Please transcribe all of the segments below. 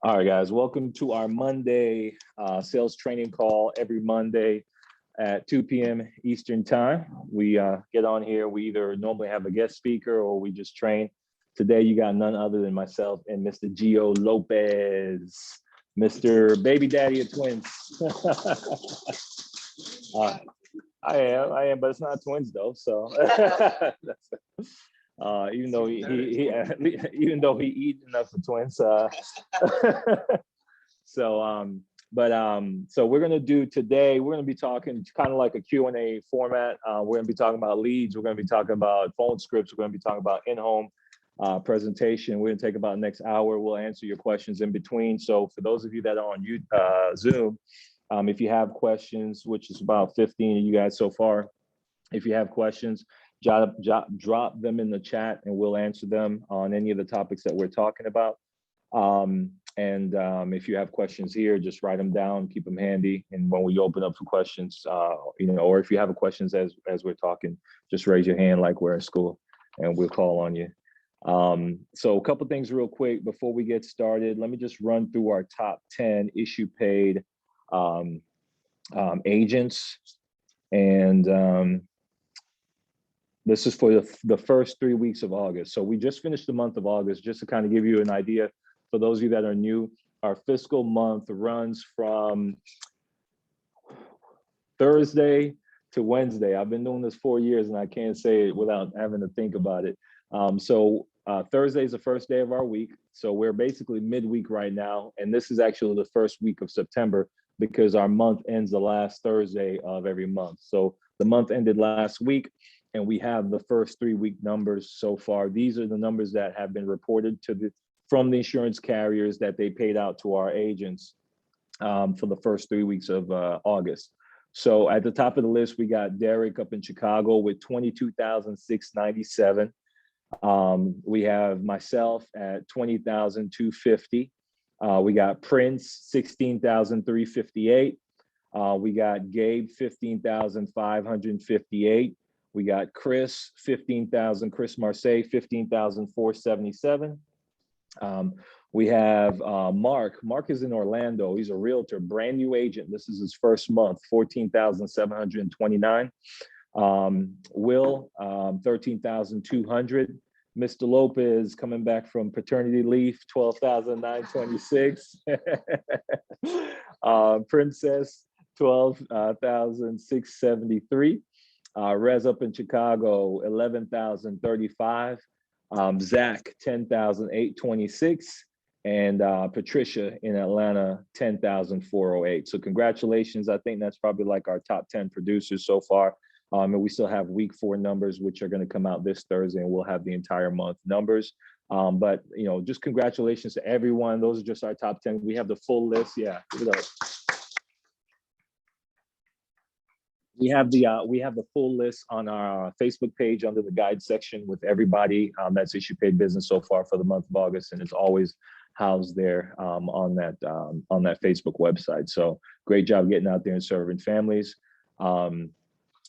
All right, guys, welcome to our Monday sales training call every Monday at 2 p.m. Eastern time. We get on here. We either normally have a guest speaker or we just train. Today, you got none other than myself and Mr. Gio Lopez, Mr. Baby Daddy of Twins. I am, but it's not twins though. So even though he even though he eat enough for twins. So we're gonna do today. We're gonna be talking kind of like a Q&A format. We're gonna be talking about leads. We're gonna be talking about Phonescripts. We're gonna be talking about in-home presentation. We're gonna take about the next hour. We'll answer your questions in between. So for those of you that are on Zoom, if you have questions, which is about 15 of you guys so far, if you have questions, drop them in the chat and we'll answer them on any of the topics that we're talking about. If you have questions here, just write them down, keep them handy. And when we open up for questions, or if you have questions as we're talking, just raise your hand like we're at school and we'll call on you. So a couple things real quick before we get started. Let me just run through our top 10 issue paid agents. And this is for the first 3 weeks of August. So we just finished the month of August, just to kind of give you an idea. For those of you that are new, our fiscal month runs from Thursday to Wednesday. I've been doing this 4 years and I can't say it without having to think about it. Thursday is the first day of our week. So we're basically midweek right now. And this is actually the first week of September because our month ends the last Thursday of every month. So the month ended last week and we have the first 3 week numbers so far. These are the numbers that have been reported from the insurance carriers that they paid out to our agents for the first 3 weeks of August. So at the top of the list, we got Derek up in Chicago with $22,697. We have myself at $20,250. We got Prince, $16,358. We got Gabe, $15,558. We got Chris, Chris Marseille, $15,477. We have Mark. Mark is in Orlando. He's a realtor, brand new agent. This is his first month, $14,729. Will, $13,200. Mr. Lopez coming back from paternity leave, $12,926. Princess, $12,673. Rez up in Chicago, $11,035. Zach, $10,826. And Patricia in Atlanta, $10,408. So congratulations. I think that's probably like our top 10 producers so far. And we still have week 4 numbers, which are going to come out this Thursday, and we'll have the entire month numbers. But just congratulations to everyone. Those are just our top 10. We have the full list. Yeah, give it up. We have the full list on our Facebook page under the guide section with everybody that's issue paid business so far for the month of August, and it's always housed there on that Facebook website. So great job getting out there and serving families.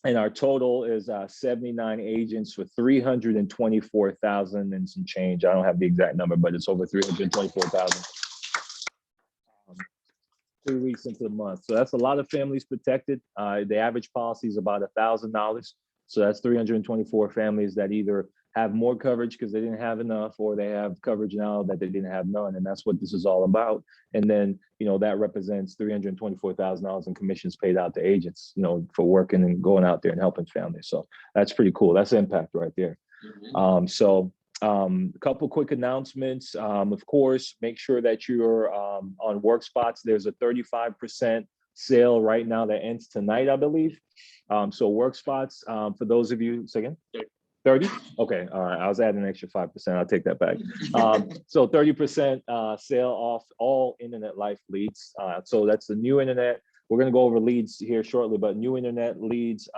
And our total is 79 agents with 324,000 and some change. I don't have the exact number, but it's over 324,000. 3 weeks into the month. So that's a lot of families protected. The average policy is about $1,000. So that's 324 families that either have more coverage because they didn't have enough, or they have coverage now that they didn't have none. And that's what this is all about. And then, that represents $324,000 in commissions paid out to agents, for working and going out there and helping families. So that's pretty cool. That's impact right there. Mm-hmm. A couple quick announcements. Of course, make sure that you're on WorkSpots. There's a 35% sale right now that ends tonight, I believe. So WorkSpots, for those of you, second, 30? Okay, all right. I was adding an extra 5%. I'll take that back. So 30% sale off all internet life leads. So that's the new internet. We're going to go over leads here shortly, but new internet leads,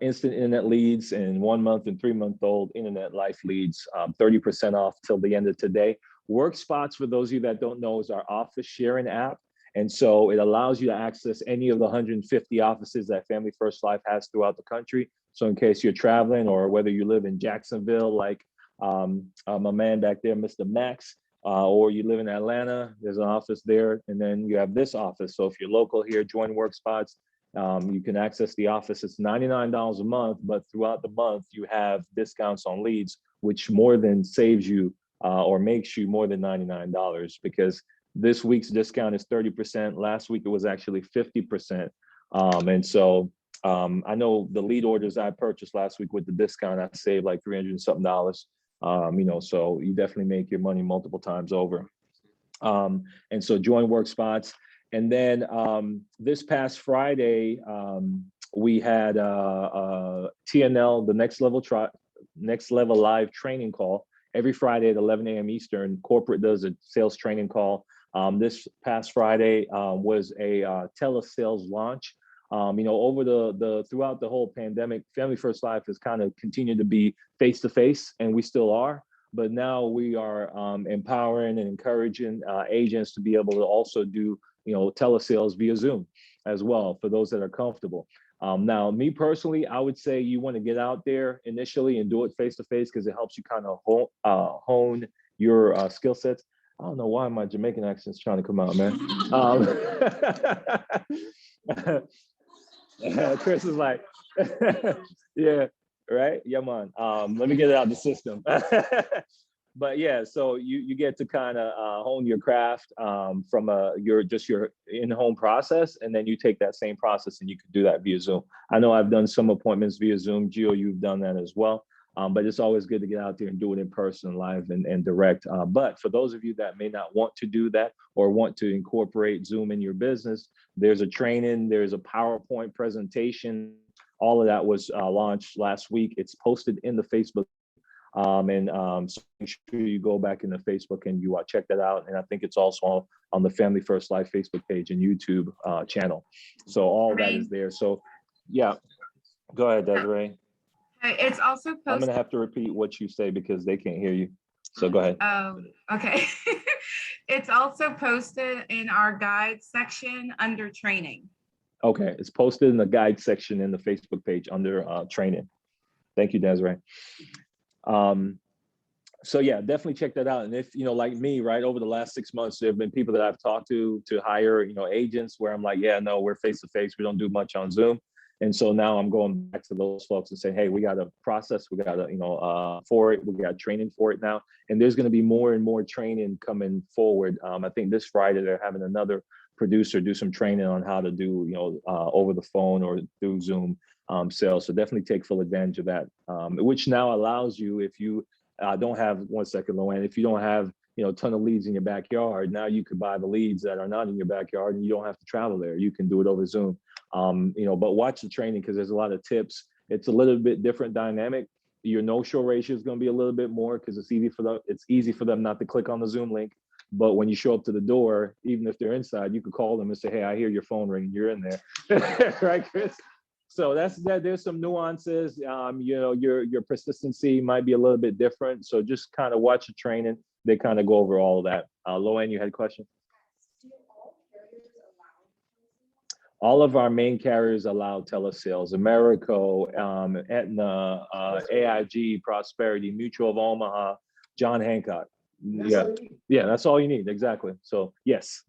instant internet leads, and 1 month and 3 month old internet life leads, 30% off till the end of today. WorkSpots, for those of you that don't know, is our office sharing app. And so it allows you to access any of the 150 offices that Family First Life has throughout the country. So in case you're traveling, or whether you live in Jacksonville, like my man back there, Mr. Max, or you live in Atlanta, there's an office there. And then you have this office. So if you're local here, join WorkSpots. You can access the office. It's $99 a month, but throughout the month, you have discounts on leads, which more than saves you or makes you more than $99, because this week's discount is 30%. Last week, it was actually 50%. And so I know the lead orders I purchased last week with the discount, I saved like 300 and something dollars. So you definitely make your money multiple times over. And so join WorkSpots. And then this past Friday, we had TNL, the Next Level Live training call. Every Friday at 11 a.m. Eastern, corporate does a sales training call. This past Friday was a telesales launch. Over throughout the whole pandemic, Family First Life has kind of continued to be face-to-face, and we still are. But now we are empowering and encouraging agents to be able to also do, telesales via Zoom as well for those that are comfortable. Now, me personally, I would say you want to get out there initially and do it face-to-face because it helps you kind of hone your skill sets. I don't know why my Jamaican accent's trying to come out, man. Chris is like, yeah, right? Yeah, man. Let me get it out of the system. But yeah, so you get to kind of hone your craft from your in-home process, and then you take that same process and you can do that via Zoom. I know I've done some appointments via Zoom. Gio, you've done that as well. But it's always good to get out there and do it in person, live and direct. But for those of you that may not want to do that or want to incorporate Zoom in your business, there's a training, there's a PowerPoint presentation. All of that was launched last week. It's posted in the Facebook. So make sure you go back in the Facebook and you check that out. And I think it's also on the Family First Life Facebook page and YouTube channel. So all that is there. So yeah, go ahead, Desiree. It's also posted. I'm going to have to repeat what you say because they can't hear you. So go ahead. Oh, okay. It's also posted in our guide section under training. Okay. It's posted in the guide section in the Facebook page under training. Thank you, Desiree. So yeah, definitely check that out. And if, like me, right, over the last 6 months, there have been people that I've talked to hire, agents where I'm like, yeah, no, we're face-to-face. We don't do much on Zoom. And so now I'm going back to those folks and saying, hey, we got a process, we got a, for it, we got training for it now. And there's going to be more and more training coming forward. I think this Friday, they're having another producer do some training on how to do, over the phone or through Zoom sales. So definitely take full advantage of that, which now allows you, if you don't have, one second, Loanne, if you don't have, a ton of leads in your backyard, now you could buy the leads that are not in your backyard and you don't have to travel there. You can do it over Zoom. But watch the training because there's a lot of tips. It's a little bit different dynamic. Your no-show ratio is going to be a little bit more because it's easy for them not to click on the Zoom link. But when you show up to the door, even if they're inside, you could call them and say, hey, I hear your phone ringing. You're in there. Right, Chris? So that's that. There's some nuances. Your persistency might be a little bit different. So just kind of watch the training. They kind of go over all of that. Loanne, you had a question? All of our main carriers allow telesales. Americo, Aetna, AIG, Prosperity, Mutual of Omaha, John Hancock. Yeah, that's all you need. Exactly. So yes.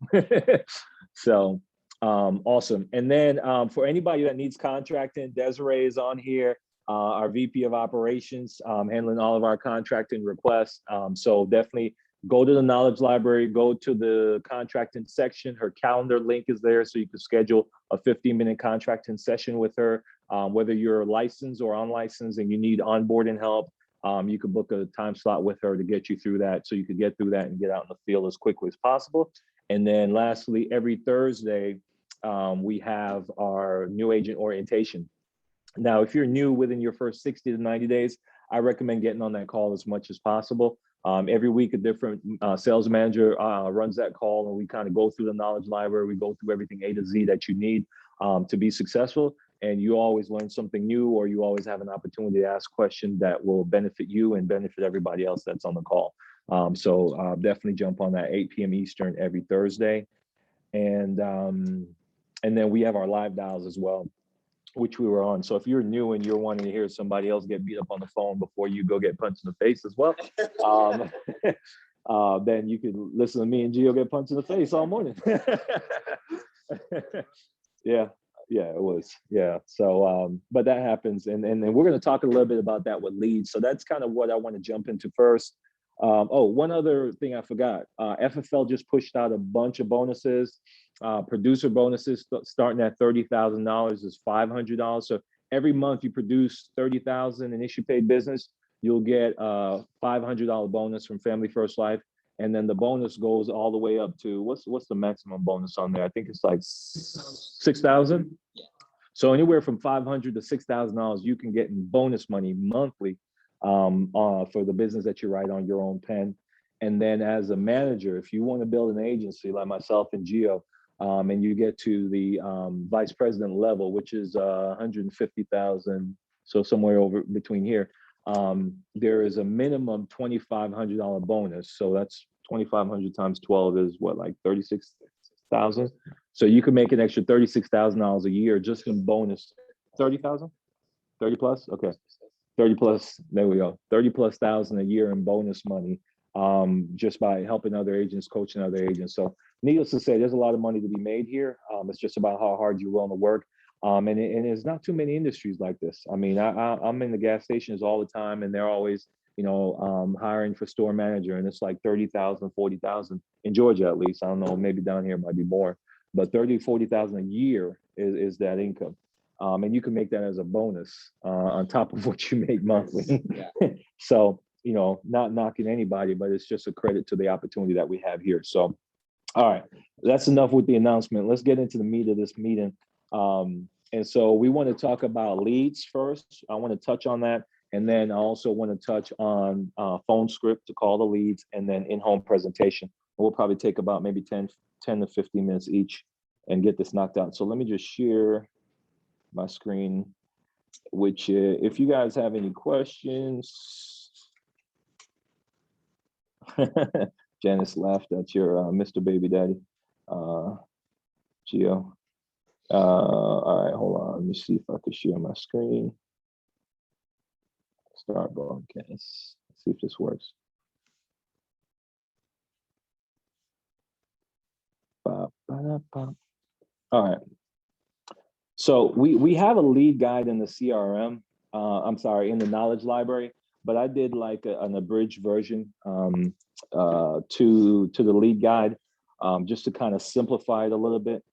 So awesome. And then for anybody that needs contracting, Desiree is on here, our VP of Operations, handling all of our contracting requests. So definitely go to the Knowledge Library, go to the contracting section. Her calendar link is there, so you can schedule a 15-minute contracting session with her. Whether you're licensed or unlicensed and you need onboarding help, you can book a time slot with her to get you through that, so you could get through that and get out in the field as quickly as possible. And then lastly, every Thursday, we have our new agent orientation. Now, if you're new within your first 60 to 90 days, I recommend getting on that call as much as possible. Every week, a different sales manager runs that call, and we kind of go through the knowledge library. We go through everything A to Z that you need to be successful. And you always learn something new, or you always have an opportunity to ask questions that will benefit you and benefit everybody else that's on the call. So definitely jump on that 8 p.m. Eastern every Thursday. And then we have our live dials as well, which we were on. So if you're new and you're wanting to hear somebody else get beat up on the phone before you go get punched in the face as well, then you could listen to me and Gio get punched in the face all morning. Yeah, it was. Yeah. So, but that happens. And we're going to talk a little bit about that with leads. So that's kind of what I want to jump into first. Oh, one other thing I forgot. FFL just pushed out a bunch of bonuses. Producer bonuses starting at $30,000 is $500. So every month you produce $30,000 in issue paid business, you'll get a $500 bonus from Family First Life. And then the bonus goes all the way up to what's the maximum bonus on there? I think it's like 6,000. So anywhere from $500 to $6,000 you can get in bonus money monthly for the business that you write on your own pen. And then as a manager, if you want to build an agency like myself and Gio, and you get to the vice president level, which is 150,000, so somewhere over between here. There is a minimum $2,500 bonus. So that's 2,500 times 12 is what, like 36,000. So you can make an extra $36,000 a year just in bonus. 30,000, 30 plus. Okay. 30 plus. There we go. 30 plus thousand a year in bonus money. Just by helping other agents, coaching other agents. So needless to say, there's a lot of money to be made here. It's just about how hard you're willing to work. And there's not too many industries like this. I mean, I'm in the gas stations all the time, and they're always, hiring for store manager, and it's like 30,000, 40,000 in Georgia, at least. I don't know, maybe down here it might be more, but 30, 40,000 a year is that income. And you can make that as a bonus on top of what you make monthly. So, not knocking anybody, but it's just a credit to the opportunity that we have here. So, all right, that's enough with the announcement. Let's get into the meat of this meeting. And so we want to talk about leads first. I want to touch on that. And then I also want to touch on Phonescript to call the leads, and then in-home presentation. We'll probably take about maybe 10 to 15 minutes each and get this knocked out. So let me just share my screen, which if you guys have any questions. Janice laughed at your Mr. Baby Daddy, Gio. All right, hold on. Let me see if I can share my screen. Start broadcast. Let's see if this works. All right. So we have a lead guide in the CRM. I'm sorry, in the knowledge library, but I did like an abridged version to the lead guide, just to kind of simplify it a little bit.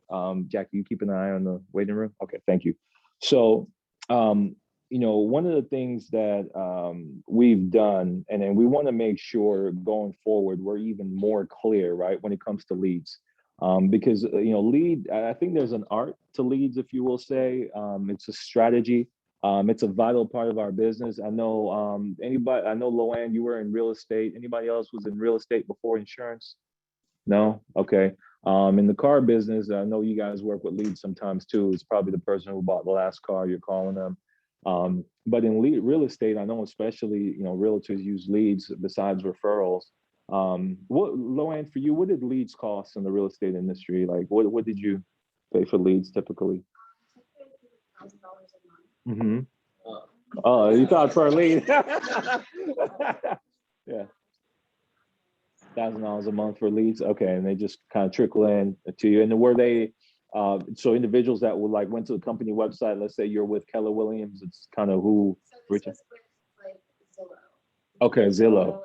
Jackie, you keep an eye on the waiting room. Okay, thank you. So, one of the things that we've done, and then we want to make sure going forward, we're even more clear, right, when it comes to leads. Because, lead, I think there's an art to leads, if you will say. It's a strategy. It's a vital part of our business. I know I know Loanne, you were in real estate. Anybody else was in real estate before insurance? No? Okay. In the car business, I know you guys work with leads sometimes too. It's probably the person who bought the last car, you're calling them. But in real estate, I know especially, realtors use leads besides referrals. What, Loanne, for you, what did leads cost in the real estate industry? Like, what did you pay for leads typically? Mm-hmm. Oh, you thought per lead? Yeah. $1,000 a month for leads. Okay, and they just kind of trickle in to you. And were they so individuals that would went to the company website? Let's say you're with Keller Williams. It's kind of who. So this was with like Zillow. Okay, Zillow.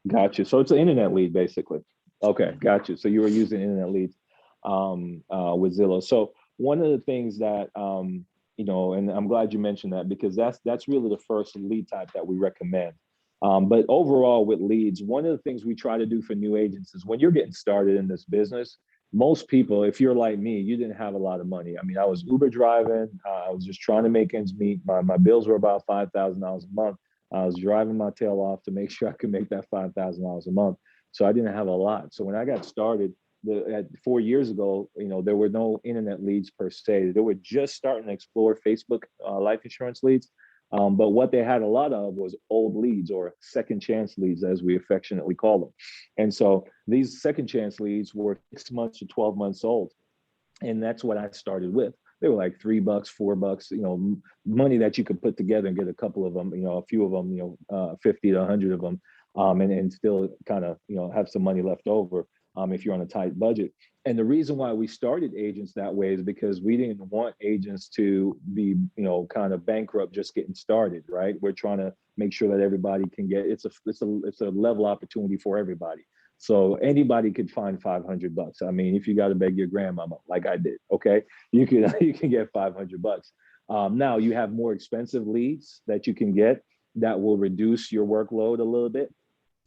Gotcha. So it's an internet lead, basically. Okay, gotcha. So you were using internet leads with Zillow. So one of the things that and I'm glad you mentioned that, because that's really the first lead type that we recommend. But overall with leads, one of the things we try to do for new agents is when you're getting started in this business, most people, if you're like me, you didn't have a lot of money. I mean, I was Uber driving. I was just trying to make ends meet. My bills were about $5,000 a month. I was driving my tail off to make sure I could make that $5,000 a month. So I didn't have a lot. So when I got started 4 years ago, there were no internet leads per se. They were just starting to explore Facebook life insurance leads. But what they had a lot of was old leads, or second chance leads, as we affectionately call them. And so these second chance leads were 6 months to 12 months old. And that's what I started with. they were like $3, $4, money that you could put together and get a couple of them, a few of them, 50 to 100 of them, and still kind of, have some money left over if you're on a tight budget. And the reason why we started agents that way is because we didn't want agents to be, kind of bankrupt just getting started, right? We're trying to make sure that everybody can get, it's a level opportunity for everybody. So anybody could find $500. I mean, if you got to beg your grandmama, like I did, okay, you can get $500. Now you have more expensive leads that you can get that will reduce your workload a little bit,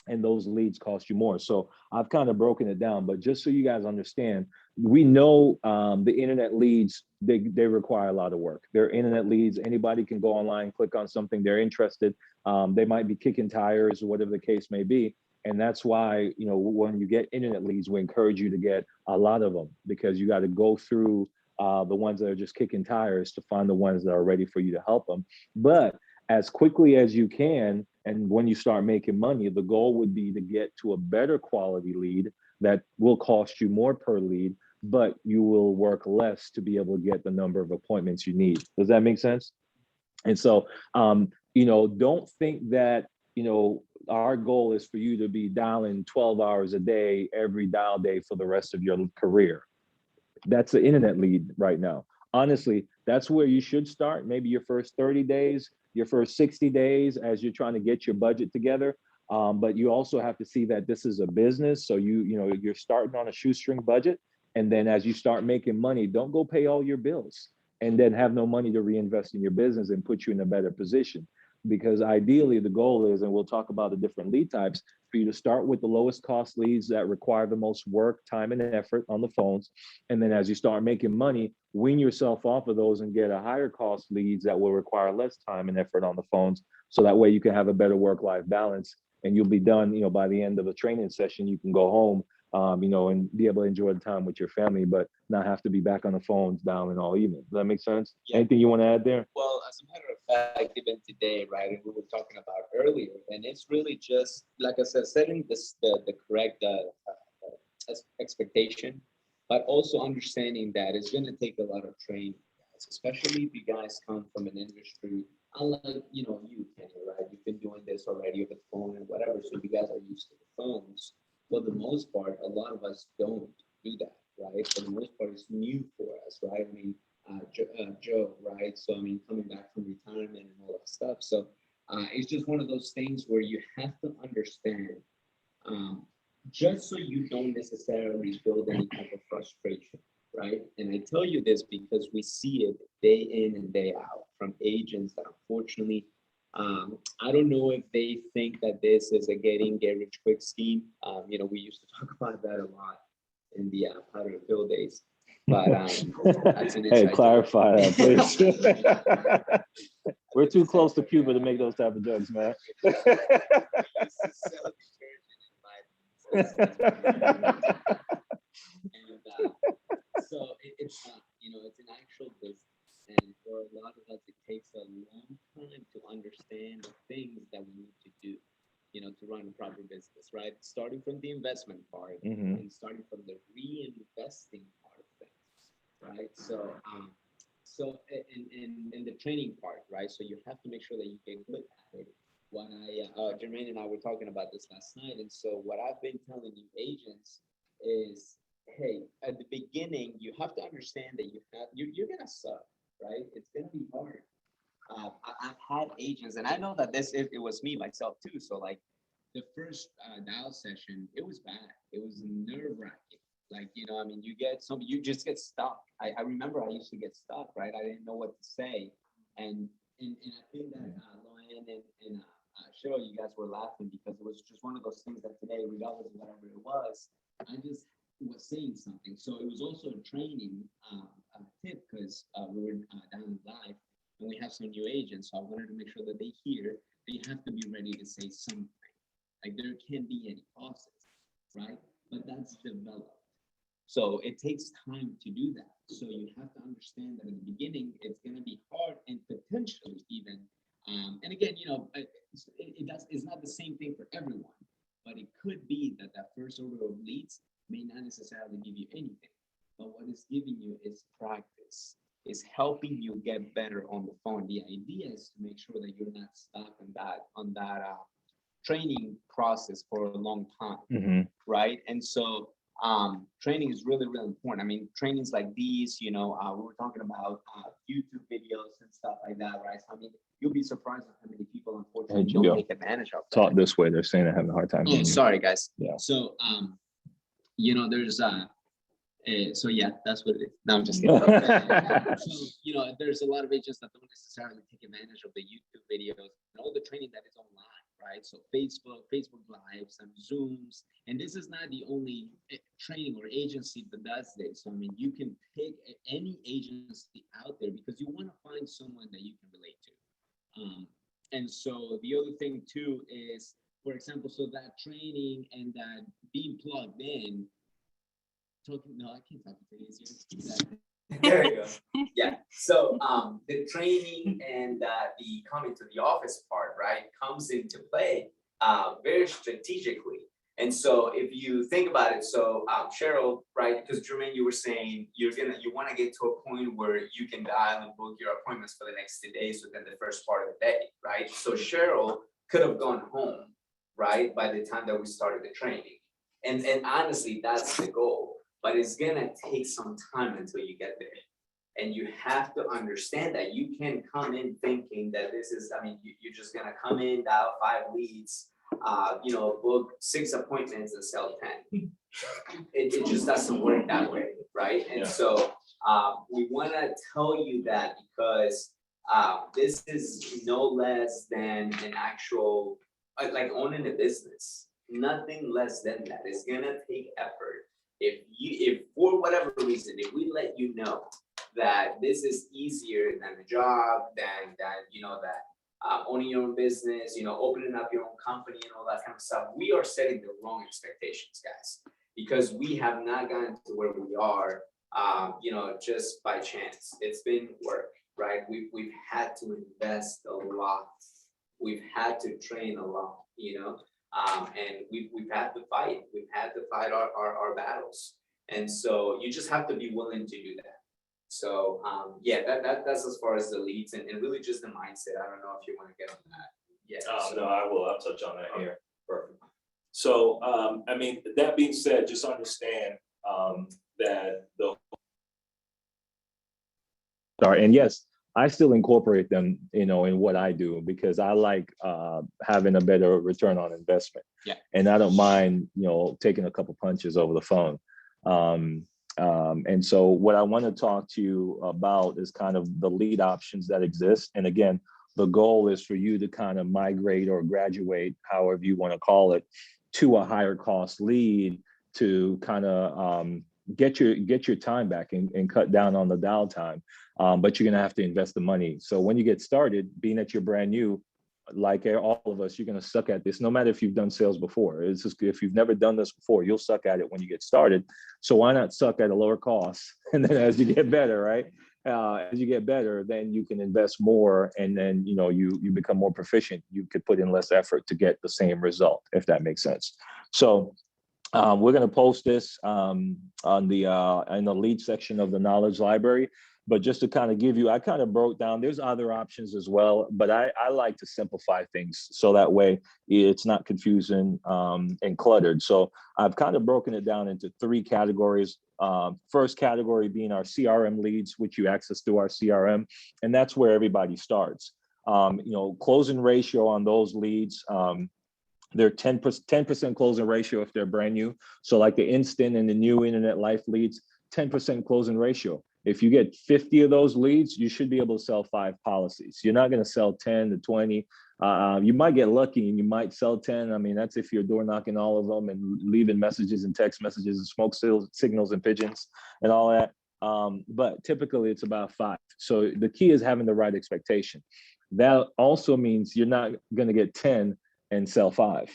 and those leads cost you more. So I've kind of broken it down, but just so you guys understand, we know the internet leads, they require a lot of work. They're internet leads. Anybody can go online, click on something they're interested. They might be kicking tires or whatever the case may be. And that's why, when you get internet leads, we encourage you to get a lot of them, because you got to go through the ones that are just kicking tires to find the ones that are ready for you to help them. But as quickly as you can, and when you start making money, the goal would be to get to a better quality lead that will cost you more per lead, but you will work less to be able to get the number of appointments you need. Does that make sense? And so, don't think that, our goal is for you to be dialing 12 hours a day, every dial day for the rest of your career. That's the internet lead right now. Honestly, that's where you should start. Maybe your first 30 days, your first 60 days as you're trying to get your budget together. But you also have to see that this is a business. So you're starting on a shoestring budget. And then as you start making money, don't go pay all your bills and then have no money to reinvest in your business and put you in a better position. Because ideally the goal is, and we'll talk about the different lead types, for you to start with the lowest cost leads that require the most work, time, and effort on the phones. And then as you start making money, wean yourself off of those and get a higher cost leads that will require less time and effort on the phones. So that way you can have a better work-life balance, and you'll be done, by the end of the training session, you can go home, and be able to enjoy the time with your family, but not have to be back on the phones dialing all evening. Does that make sense? Yeah. Anything you want to add there? Well, as a matter of fact, even today, right, and we were talking about earlier, and it's really just, like I said, setting the correct expectation, but also understanding that it's going to take a lot of training, guys, especially if you guys come from an industry, unlike, you, Kenny, right? You've been doing this already with the phone and whatever, so you guys are used to the phones. For the most part, a lot of us don't do that, right? For the most part, it's new for us, right? I mean, Joe, right? So, I mean, coming back from retirement and all that stuff. So it's just one of those things where you have to understand, just so you don't necessarily build any type of frustration, right? And I tell you this because we see it day in and day out from agents that unfortunately, I don't know if they think that this is a get rich quick scheme. We used to talk about that a lot in the powder and pill days. But that's an hey, clarify that, please. We're too close to Cuba to make those type of jokes, man. So it's not, it's an actual business. And for a lot of us, it takes a long time to understand the things that we need to do, to run a proper business, right? Starting from the investment part and starting from the reinvesting part of things, right? So, in the training part, right? So you have to make sure that you get good at it. When Jermaine and I were talking about this last night, and so what I've been telling you agents is, hey, at the beginning, you have to understand that you're gonna suck. Right? It's gonna be hard. I've had agents, and I know that it was me myself too. So like the first dial session, it was bad. It was nerve-wracking. Like, you just get stuck. I remember I used to get stuck, right? I didn't know what to say. And I think that Loan and Cheryl, you guys were laughing because it was just one of those things that today, regardless of whatever it was, I just was saying something. So it was also a training tip because we were down live and we have some new agents. So I wanted to make sure that they have to be ready to say something. Like there can't be any pauses, right? But that's developed. So it takes time to do that. So you have to understand that in the beginning, it's going to be hard and potentially even. And again, it's not the same thing for everyone, but it could be that first order of leads may not necessarily give you anything, but what it's giving you is practice. is helping you get better on the phone. The idea is to make sure that you're not stuck on that training process for a long time, right? And so training is really, really important. I mean, trainings like these, we were talking about YouTube videos and stuff like that, right? So, I mean, you'll be surprised at how many people, unfortunately, don't take advantage of that. Taught this way, they're saying they're having a hard time. Oh, sorry, guys. Yeah. So, there's so yeah, that's what it is. No, I'm just kidding. So, there's a lot of agents that don't necessarily take advantage of the YouTube videos and all the training that is online, right? So Facebook Lives and Zooms, and this is not the only training or agency that does this. So, I mean, you can pick any agency out there because you want to find someone that you can relate to. And so the other thing too is, for example, so that training and that being plugged in. No, I can't talk to you. There you go. Yeah. So the training and the coming to the office part, right, comes into play very strategically. And so if you think about it, so Cheryl, right, because Jermaine, you were saying you want to get to a point where you can dial and book your appointments for the next 2 days within the first part of the day, right? So Cheryl could have gone home, right, by the time that we started the training. And honestly, that's the goal. But it's gonna take some time until you get there. And you have to understand that you can come in thinking that this is, I mean, you're just gonna come in, dial 5 leads, book 6 appointments and sell 10. It just doesn't work that way, right? And so we wanna tell you that because this is no less than an actual, like owning a business, nothing less than that. It's gonna take effort. If for whatever reason, if we let you know that this is easier than a job, than owning your own business, opening up your own company and all that kind of stuff, we are setting the wrong expectations, guys, because we have not gotten to where we are, just by chance. It's been work, right? We've had to invest a lot. We've had to train a lot, and we've had to fight. We've had to fight our battles. And so you just have to be willing to do that. So that's as far as the leads and really just the mindset. I don't know if you want to get on that. Yeah. No, I will. I'll touch on that here. Perfect. So, I mean, that being said, just understand that the. Sorry, and yes, I still incorporate them, in what I do because I like having a better return on investment. Yeah. And I don't mind, taking a couple punches over the phone. And so what I want to talk to you about is kind of the lead options that exist. And again, the goal is for you to kind of migrate or graduate, however you want to call it, to a higher cost lead to kind of get your time back and cut down on the dial time. But you're going to have to invest the money. So when you get started, being that you're brand new, like all of us, you're going to suck at this, no matter if you've done sales before. It's just, if you've never done this before, you'll suck at it when you get started. So why not suck at a lower cost? And then as you get better, right? As you get better, then you can invest more. And then, you become more proficient. You could put in less effort to get the same result, if that makes sense. So we're going to post this in the lead section of the knowledge library. But just to kind of give you, I kind of broke down, there's other options as well, but I like to simplify things so that way it's not confusing and cluttered. So I've kind of broken it down into 3 categories. First category being our CRM leads, which you access through our CRM, and that's where everybody starts. Closing ratio on those leads, they're 10% closing ratio if they're brand new. So like the instant and the new internet life leads, 10% closing ratio. If you get 50 of those leads, you should be able to sell 5 policies. You're not going to sell 10 to 20. You might get lucky and you might sell 10. I mean, that's if you're door knocking all of them and leaving messages and text messages and smoke signals and pigeons and all that. But typically it's about 5. So the key is having the right expectation. That also means you're not going to get 10 and sell 5,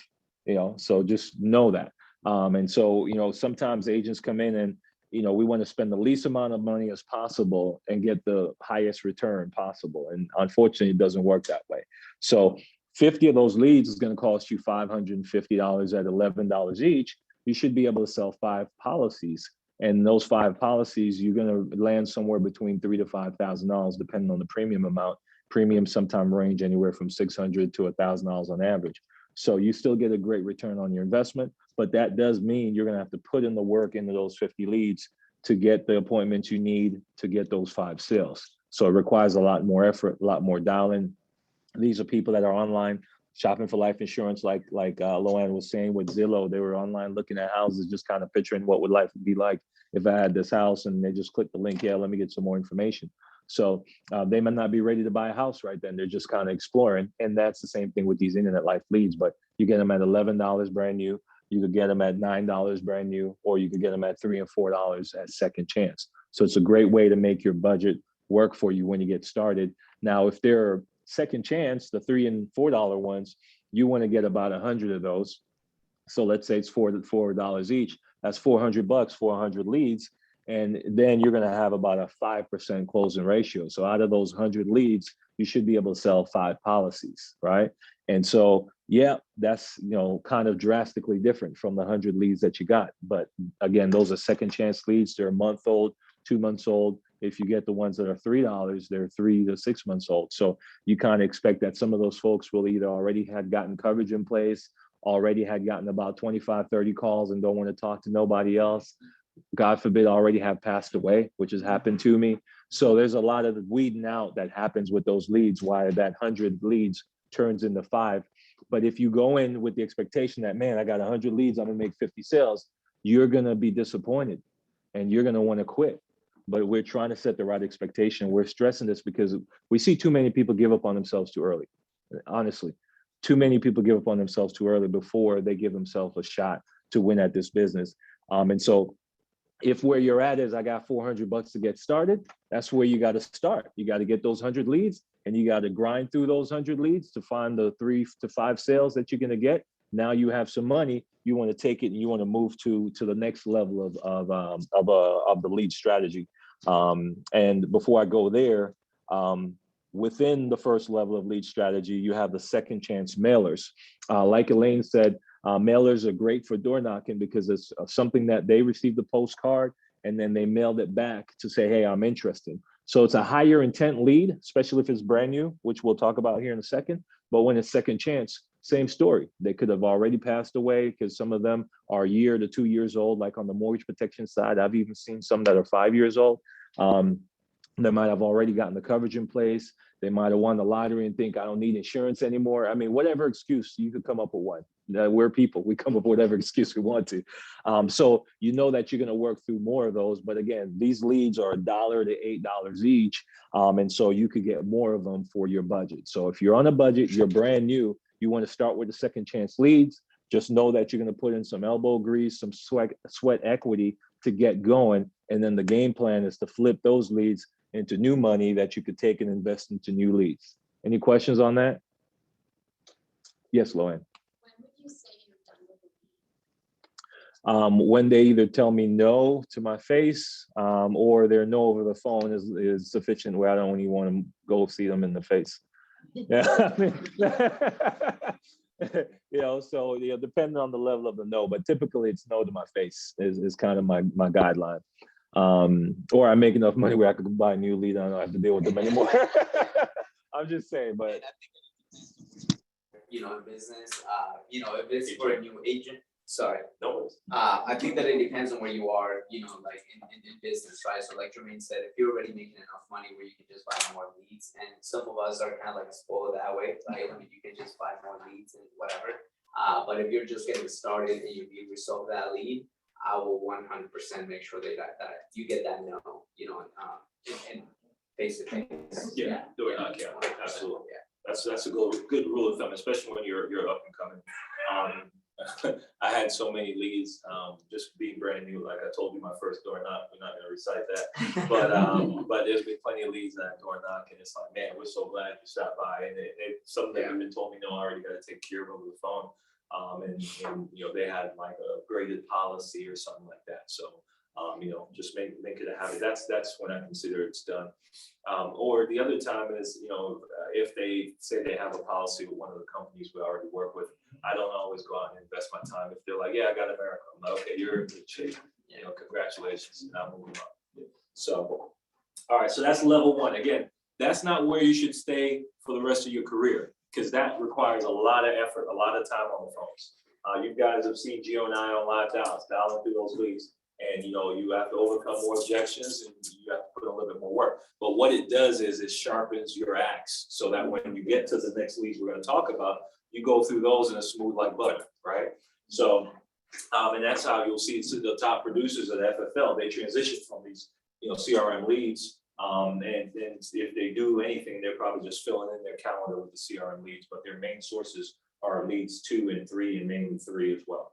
so just know that. And so, sometimes agents come in and, we want to spend the least amount of money as possible and get the highest return possible. And unfortunately, it doesn't work that way. So 50 of those leads is going to cost you $550 at $11 each. You should be able to sell 5 policies And those 5 policies, you're going to land somewhere between $3,000 to $5,000, depending on the premium amount. Premiums sometimes range anywhere from $600 to $1,000 on average. So you still get a great return on your investment, but that does mean you're going to have to put in the work into those 50 leads to get the appointments you need to get those 5 sales. So it requires a lot more effort, a lot more dialing. These are people that are online shopping for life insurance, like Loanne was saying with Zillow. They were online looking at houses, just kind of picturing what would life be like if I had this house, and they just click the link. Yeah, let me get some more information. So they might not be ready to buy a house right then. They're just kind of exploring. And that's the same thing with these internet life leads, but you get them at $11 brand new. You could get them at $9 brand new, or you could get them at $3 and $4 at second chance. So it's a great way to make your budget work for you when you get started. Now, if they're second chance, the $3 and $4 ones, you want to get about 100 of those. So let's say it's $4 each. That's $400, 400 leads. And then you're going to have about a 5% closing ratio. So out of those 100 leads, you should be able to sell 5 policies, right? And so, yeah, that's, kind of drastically different from the 100 leads that you got. But again, those are second chance leads. They're a month old, 2 months old. If you get the ones that are $3, they're 3 to 6 months old. So you kind of expect that some of those folks will either already had gotten coverage in place, already had gotten about 25, 30 calls and don't want to talk to nobody else. God forbid, already have passed away, which has happened to me. So there's a lot of weeding out that happens with those leads, why that 100 leads turns into 5. But if you go in with the expectation that, man, I got 100 leads, I'm gonna make 50 sales, you're gonna be disappointed and you're gonna want to quit. But we're trying to set the right expectation. We're stressing this because we see too many people give up on themselves too early. Honestly, too many people give up on themselves too early before they give themselves a shot to win at this business. And so if where you're at is I got $400 to get started, that's where you got to start. You got to get those 100 leads, and you got to grind through those 100 leads to find the 3 to 5 sales that you're going to get. Now you have some money. You want to take it and you want to move to the next level of the lead strategy. And before I go there, within the first level of lead strategy, you have the second chance mailers. Like Elaine said, mailers are great for door knocking because it's something that they received the postcard and then they mailed it back to say, hey, I'm interested. So it's a higher intent lead, especially if it's brand new, which we'll talk about here in a second. But when it's second chance, same story. They could have already passed away because some of them are a year to 2 years old, like on the mortgage protection side. I've even seen some that are 5 years old. They might have already gotten the coverage in place. They might have won the lottery and think I don't need insurance anymore. I mean, whatever excuse, you could come up with one. We're people, we come up with whatever excuse we want to. So you know that you're going to work through more of those. But again, these leads are $1 to $8 each. And so you could get more of them for your budget. So if you're on a budget, you're brand new, you want to start with the second chance leads. Just know that you're going to put in some elbow grease, some sweat equity to get going. And then the game plan is to flip those leads into new money that you could take and invest into new leads. Any questions on that? Yes, Loanne. When would you say you're done with the lead? When they either tell me no to my face, or their no over the phone is sufficient where I don't even want to go see them in the face. Yeah. So depending on the level of the no, but typically it's no to my face is kind of my guideline. Or I make enough money where I could buy a new lead. I don't have to deal with them anymore. I'm just saying, but in business, if it's for a new agent, sorry. No worries. I think that it depends on where you are, like in business, right? So like Jermaine said, if you're already making enough money where you can just buy more leads, and some of us are kind of like spoiled that way, right? I mean, you can just buy more leads and whatever. But if you're just getting started and you resolve that lead, I will 100% make sure that you get that no, and face to face. Yeah, doing that, yeah, absolutely. Yeah. That's a good rule of thumb, especially when you're up and coming. I had so many leads, just being brand new. Like I told you, my first door knock. We're not going to recite that, but there's been plenty of leads that door knock, and it's like, man, we're so glad you stopped by. And some of them even told me, no, I already got to take care of over the phone. And they had like a graded policy or something like that. So just make it a habit. That's when I consider it's done. Or the other time is, if they say they have a policy with one of the companies we already work with, I don't always go out and invest my time. If they're like, yeah, I got America, I'm like, okay, you're in good shape. you know, congratulations, and I'm moving on. So, all right, so that's level one. Again, that's not where you should stay for the rest of your career, because that requires a lot of effort, a lot of time on the phones. You guys have seen Gio and I on live dialing through those leads, and you know, you have to overcome more objections and you have to put a little bit more work. But what it does is it sharpens your axe, so that when you get to the next leads we're going to talk about, you go through those and it's smooth like butter, right? So, and that's how you'll see the top producers at FFL, they transition from these, you know, CRM leads. And if they do anything, they're probably just filling in their calendar with the CRM leads, but their main sources are leads 2 and 3, and mainly 3 as well.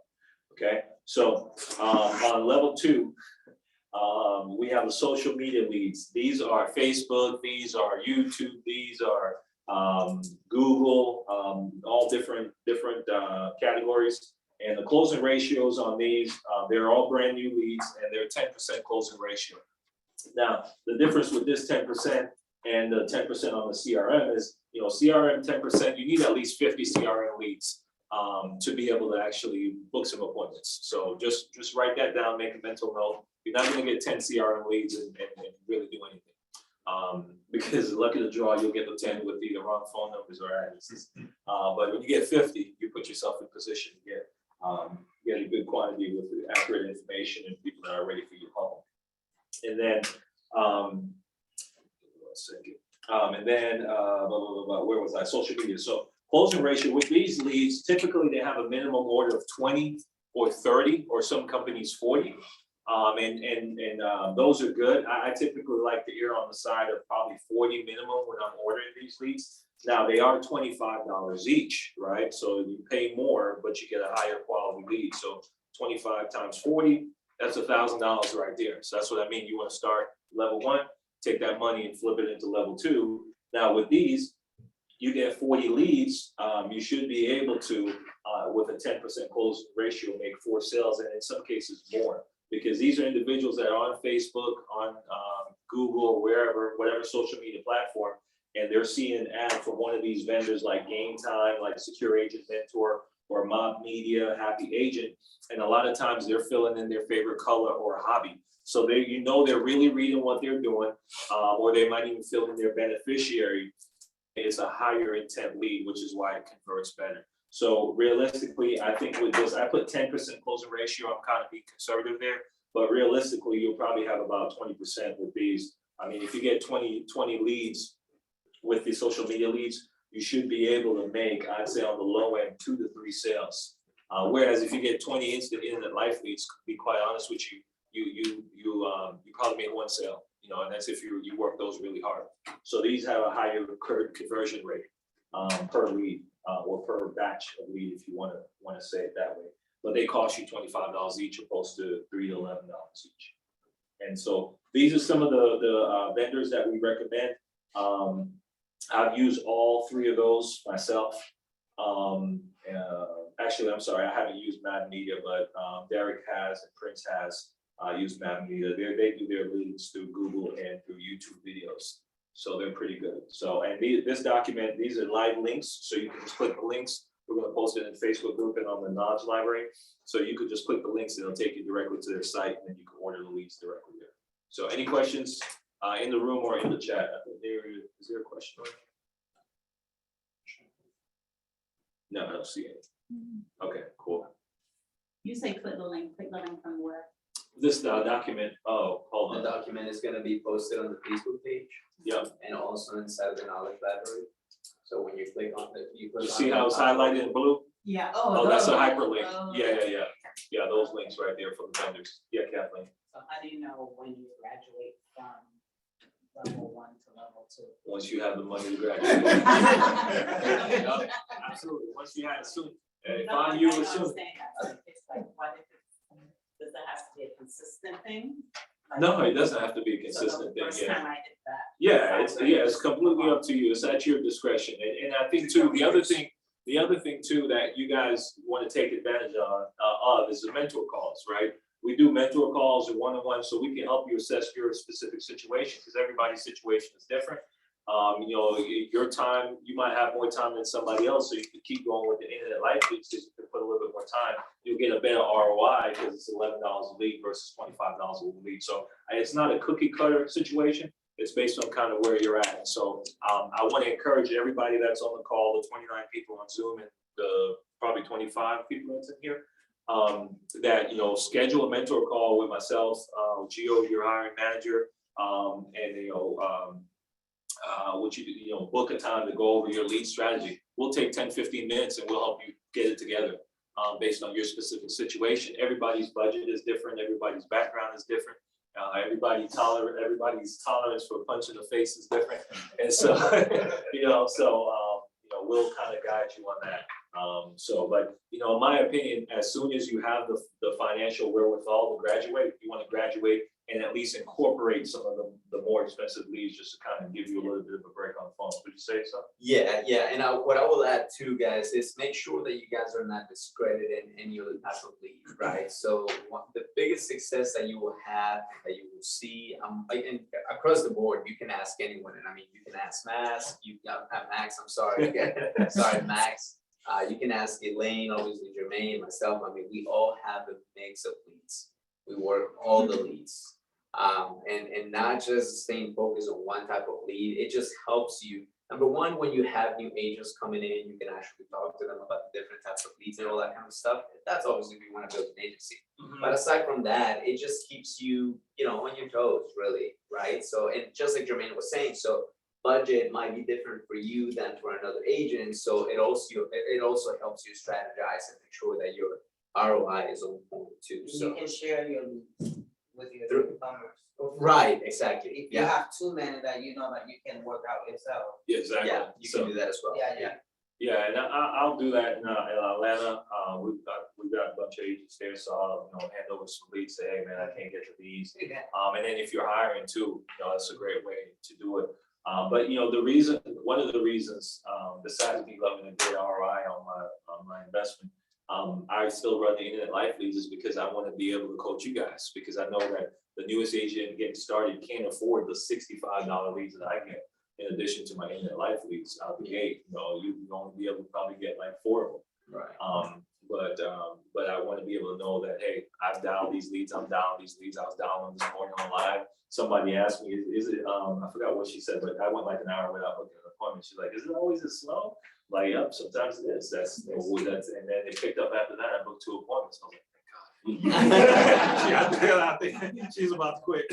Okay, so on level 2, we have the social media leads. These are Facebook, these are YouTube, these are Google, all different categories. And the closing ratios on these, they're all brand new leads, and they're 10% closing ratio. Now, the difference with this 10% and the 10% on the CRM is, you know, CRM 10%, you need at least 50 CRM leads to be able to actually book some appointments. So just write that down, make a mental note. You're not going to get 10 CRM leads and really do anything. Because lucky to draw, you'll get the 10 with either wrong phone numbers or addresses. But when you get 50, you put yourself in position to get a good quantity with accurate information and people that are ready for your home. And then, where was I? Social media. So closing ratio with these leads, typically they have a minimum order of 20 or 30, or some companies 40. Those are good. I typically like to err on the side of probably 40 minimum when I'm ordering these leads. Now they are $25 each, right? So you pay more, but you get a higher quality lead. So 25 times 40, that's $1,000 right there. So that's what I mean. You want to start level 1, take that money and flip it into level 2. Now with these, you get 40 leads. You should be able to, with a 10% close ratio, make 4 sales, and in some cases more, because these are individuals that are on Facebook, on Google, or wherever, whatever social media platform, and they're seeing an ad from one of these vendors like Game Time, like Secure Agent Mentor, or Mob Media, Happy Agent, and a lot of times they're filling in their favorite color or hobby. So they, you know, they're really reading what they're doing, or they might even fill in their beneficiary. It's a higher intent lead, which is why it converts better. So realistically, I think with this, I put 10% closing ratio. I'm kind of being conservative there, but realistically, you'll probably have about 20% with these. I mean, if you get 20 leads with the social media leads, you should be able to make, I'd say on the low end, 2 to 3 sales. Whereas if you get 20 instant internet life leads, to be quite honest with you, you probably made 1 sale, you know, and that's if you work those really hard. So these have a higher conversion rate per lead, or per batch of lead, if you want to say it that way. But they cost you $25 each, opposed to $3 to $11 each. And so these are some of the vendors that we recommend. I've used all 3 of those myself. Actually, I'm sorry, I haven't used Mad Media, but Derek has and Prince has used Mad Media. They do their leads through Google and through YouTube videos. So they're pretty good. So, and this document, these are live links. So you can just click the links. We're going to post it in the Facebook group and on the Knowledge Library. So you could just click the links and it'll take you directly to their site, and then you can order the leads directly there. So any questions in the room or in the chat? I think is there a question? No, I don't see any. Okay, cool. You say click the link from where? This document, oh, hold The on. document is gonna be posted on the Facebook page. Yeah. And also inside the Knowledge Library. So when you click on it, you click You on see how it's highlighted in blue? Yeah. Oh, that's a those. hyperlink. Oh. Yeah, those links right there for the vendors. Yeah, Kathleen. So how do you know when you graduate from level 1 to level 2? Once you have the money to graduate. Yep, absolutely. Once you have it soon. If I'm you, it's soon. It's like, what if does that have to be a consistent thing? Like, No, it doesn't have to be a so consistent the thing. first Yeah. time I did that. Yeah, it's completely up to you. It's at your discretion. And I think too, the other thing too that you guys want to take advantage of is the mentor calls, right? We do mentor calls and one-on-one, so we can help you assess your specific situation, because everybody's situation is different. You know, your time, you might have more time than somebody else, so you can keep going with the internet life leads, because you can put a little bit more time. You'll get a better ROI because it's $11 a lead versus $25 a lead. So it's not a cookie cutter situation. It's based on kind of where you're at. And so I want to encourage everybody that's on the call, the 29 people on Zoom and the probably 25 people that's in here, that, you know, schedule a mentor call with myself, Gio, your hiring manager, and, you know, book a time to go over your lead strategy. We'll take 10, 15 minutes and we'll help you get it together based on your specific situation. Everybody's budget is different. Everybody's background is different. Everybody's tolerance for a punch in the face is different. And so, you know, we'll kind of guide you on that. But, you know, in my opinion, as soon as you have the financial wherewithal to graduate, you want to graduate and at least incorporate some of the more expensive leads just to kind of give you a little bit of a break on the phone. Would you say so? Yeah. And what I will add too, guys, is make sure that you guys are not discredited in any other type of lead, right? So the biggest success that you will have, that you will see, and across the board, you can ask anyone. And I mean, you can ask Max, Max, I'm sorry. Sorry, Max. You can ask Elaine, obviously Jermaine, myself. I mean, we all have a mix of leads. We work all the leads. And not just staying focused on one type of lead. It just helps you. Number one, when you have new agents coming in, you can actually talk to them about the different types of leads and all that kind of stuff. That's obviously if you want to build an agency. But aside from that, it just keeps you, you know, on your toes, really, right? So, and just like Jermaine was saying, so budget might be different for you than for another agent. So it also helps you strategize and make sure that your ROI is on point too. So You can share your leads with your newcomers. right, exactly. If you have too many that you know that you can work out yourself. Yeah, exactly. Yeah, you can do that as well. Yeah, and I'll do that in Atlanta. We've got a bunch of agents there, so I'll, you know, hand over some leads, say, hey man, I can't get to these. And then if you're hiring too, you know, that's a great way to do it. But you know, one of the reasons, besides me loving a good ROI on my investment, I still run the internet life leads is because I want to be able to coach you guys, because I know that the newest agent getting started can't afford the $65 leads that I get. In addition to my internet life leads out the gate, you know, you only be able to probably get like 4 of them. Right. But I want to be able to know that, hey, I've dialed these leads, I'm dialing these leads. I was dialing this morning on live. Somebody asked me, is it, I forgot what she said, but I went like an hour without booking an appointment. She's like, is it always this slow? Like, yep, sometimes it is. That's, and then they picked up after that. I booked 2 appointments. I was like, thank God. I think she's about to quit.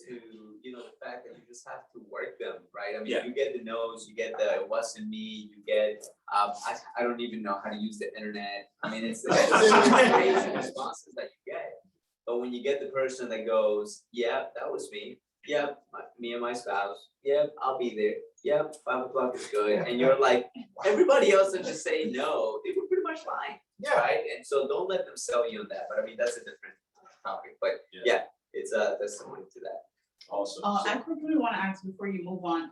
To, you know, the fact that you just have to work them, right? I mean, you get the no's, you get the it wasn't me, you get, I don't even know how to use the internet. I mean, it's crazy responses that you get. But when you get the person that goes, yeah, that was me. Yeah, me and my spouse. Yeah, I'll be there. Yeah, 5 o'clock is good. And you're like, everybody else that just say no, they were pretty much lying. Yeah. Right? And so don't let them sell you on that. But I mean, that's a different topic. But yeah, it's testimony to that. Awesome. I quickly want to ask before you move on,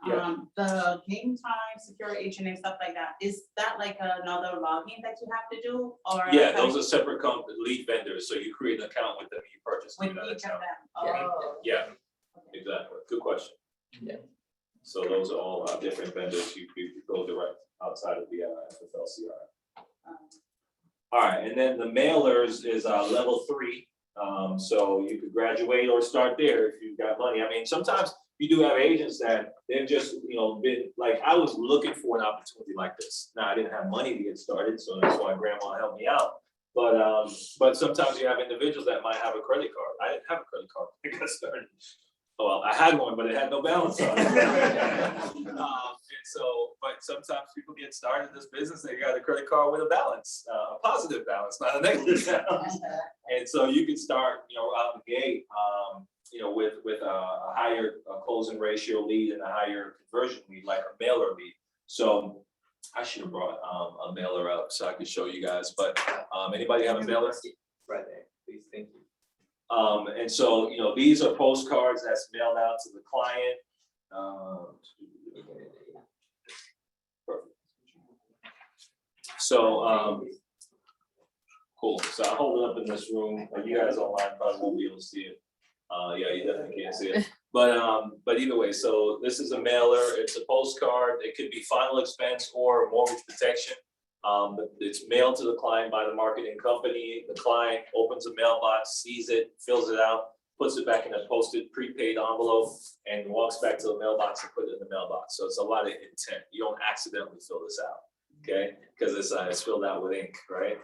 the game time, secure agent and stuff like that, is that like another login that you have to do? Or yeah, those are separate lead vendors. So you create an account with them, you purchase with that each of account. them? Yeah, exactly. Good question. Yeah. So those are all different vendors. You go direct outside of the FFL CRM. All right, and then the mailers is level 3. So you could graduate or start there if you've got money. I mean, sometimes you do have agents that they've just, you know, been like, I was looking for an opportunity like this. Now I didn't have money to get started, so that's why grandma helped me out. But sometimes you have individuals that might have a credit card. I didn't have a credit card when I got started. Well, I had one, but it had no balance on it. And so, but sometimes people get started in this business, they got a credit card with a balance, a positive balance, not a negative balance. And so you can start, you know, out the gate, you know, with a higher closing ratio lead and a higher conversion lead, like a mailer lead. So I should have brought a mailer up so I could show you guys, but anybody have a mailer? Right there, please, thank you. And so, you know, these are postcards that's mailed out to the client. Perfect. So, cool. So I'll hold it up in this room. You guys online probably won't be able to see it. Yeah, you definitely can't see it. But either way, so this is a mailer, it's a postcard, it could be final expense or mortgage protection. But it's mailed to the client by the marketing company. The client opens a mailbox, sees it, fills it out, puts it back in a posted prepaid envelope, and walks back to the mailbox and put it in the mailbox. So it's a lot of intent. You don't accidentally fill this out, okay? Because it's filled out with ink, right?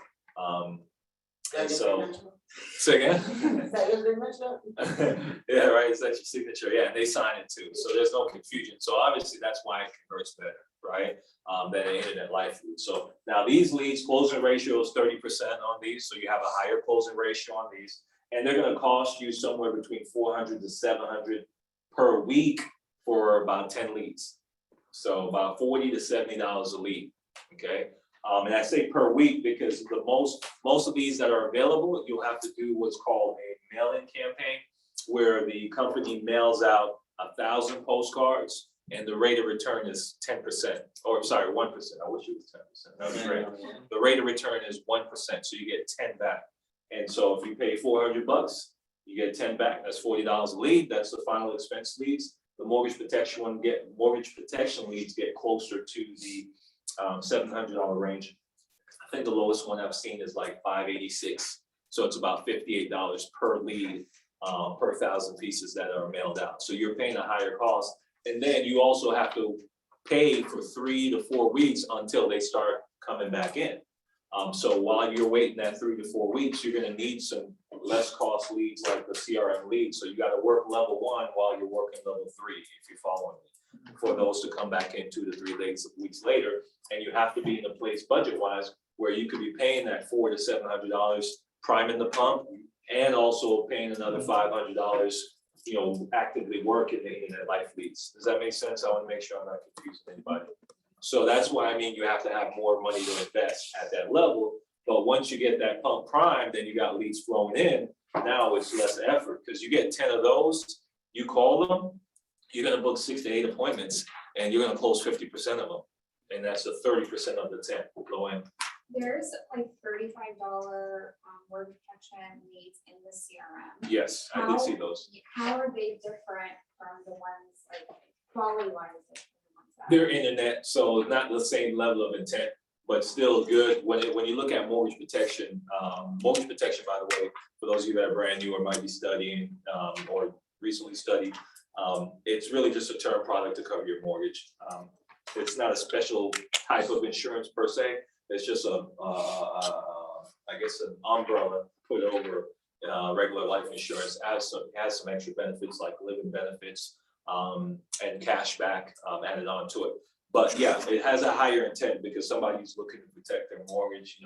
And so, say again? Yeah, right, it's that's your signature, yeah, and they sign it too, so there's no confusion. So obviously, that's why it converts better, right? Than an internet life lead. So now these leads, closing ratio is 30% on these, so you have a higher closing ratio on these. And they're gonna cost you somewhere between 400 to 700 per week for about 10 leads. So about $40 to $70 a lead, okay? And I say per week because the most of these that are available, you'll have to do what's called a mail-in campaign, where the company mails out 1,000 postcards and the rate of return is 10%, or sorry, 1%. I wish it was 10%. That would be great. The rate of return is 1%, so you get 10 back. And so if you pay $400, you get 10 back. That's $40 a lead. That's the final expense leads. The mortgage protection leads get closer to the $700 range. I think the lowest one I've seen is like $586. So it's about $58 per lead per 1,000 pieces that are mailed out. So you're paying a higher cost. And then you also have to pay for 3 to 4 weeks until they start coming back in. So while you're waiting that 3 to 4 weeks, you're gonna need some less cost leads like the CRM leads. So you gotta work level 1 while you're working level 3, if you're following me, for those to come back in 2 to 3 weeks later. And you have to be in a place budget-wise where you could be paying that $400 to $700 priming the pump and also paying another $500, actively working the internet life leads. Does that make sense? I wanna make sure I'm not confusing anybody. So that's why you have to have more money to invest at that level. But once you get that pump primed, then you got leads flowing in. Now it's less effort because you get 10 of those, you call them, you're gonna book 6 to 8 appointments and you're gonna close 50% of them. And that's the 30% of the 10 will go in. There's like $35 word protection leads in the CRM. Yes, I did see those. How are they different from the ones like quality wise? They're internet, so not the same level of intent, but still good. When you look at mortgage protection, by the way, for those of you that are brand new or might be studying or recently studied, it's really just a term product to cover your mortgage. It's not a special type of insurance per se. It's just I guess an umbrella put over regular life insurance. Has some extra benefits like living benefits and cash back added on to it. But yeah, it has a higher intent because somebody's looking to protect their mortgage,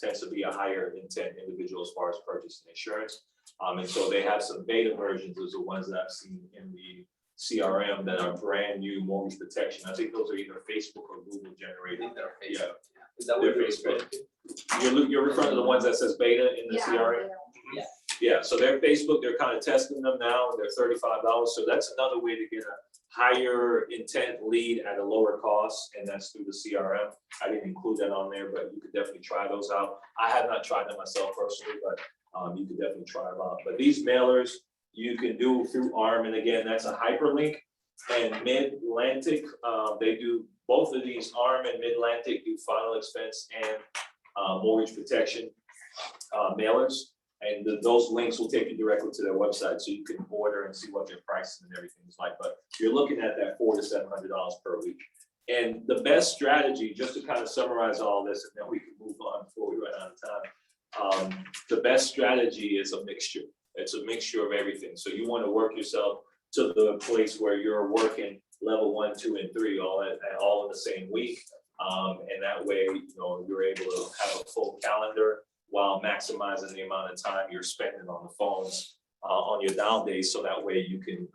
tends to be a higher intent individual as far as purchasing insurance. And so they have some beta versions. Those are the ones that I've seen in the CRM that are brand new mortgage protection. I think those are either Facebook or Google generated. Yeah. Is that what they're Facebook? You're referring to the ones that says beta in the CRM? Yeah. Yeah, so they're Facebook, they're kind of testing them now, and they're $35. So that's another way to get a higher intent lead at a lower cost, and that's through the CRM. I didn't include that on there, but you could definitely try those out. I have not tried them myself personally, but you could definitely try them out. But these mailers, you can do through ARM, and again, that's a hyperlink. And Mid-Atlantic, they do both of these. ARM and Mid-Atlantic do final expense and mortgage protection mailers. And those links will take you directly to their website, so you can order and see what their pricing and everything is like. But you're looking at that $400 to $700 per week. And the best strategy, just to kind of summarize all this, and then we can move on before we run out of time. The best strategy is a mixture. It's a mixture of everything. So you want to work yourself to the place where you're working level 1, 2, and 3 all in the same week. And that way, you're able to have a full calendar while maximizing the amount of time you're spending on the phones on your down days. So that way you can,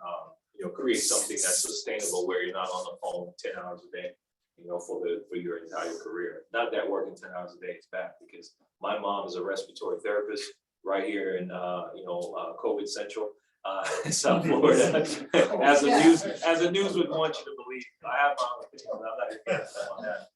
create something that's sustainable where you're not on the phone 10 hours a day, for your entire career. Not that working 10 hours a day is bad, because my mom is a respiratory therapist right here in, COVID Central. South Florida, as the news would want you to believe. I have my own opinion, but I'm not going to on that.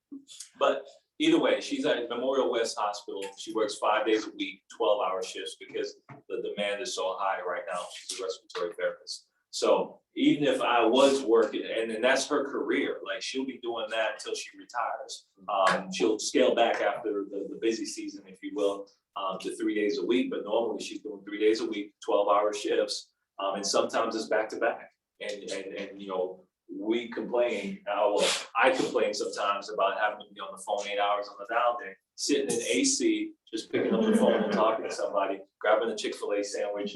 But either way, she's at Memorial West Hospital. She works 5 days a week, 12-hour shifts, because the demand demand is so high right now. She's a respiratory therapist. So even if I was working, and then that's her career, like she'll be doing that until she retires. She'll scale back after the busy season, if you will, to 3 days a week, but normally she's doing 3 days a week, 12-hour shifts, and sometimes it's back to back. And you know, we complain, well, I complain sometimes about having to be on the phone 8 hours on the down day, sitting in AC, just picking up the phone and talking to somebody, grabbing a Chick-fil-A sandwich,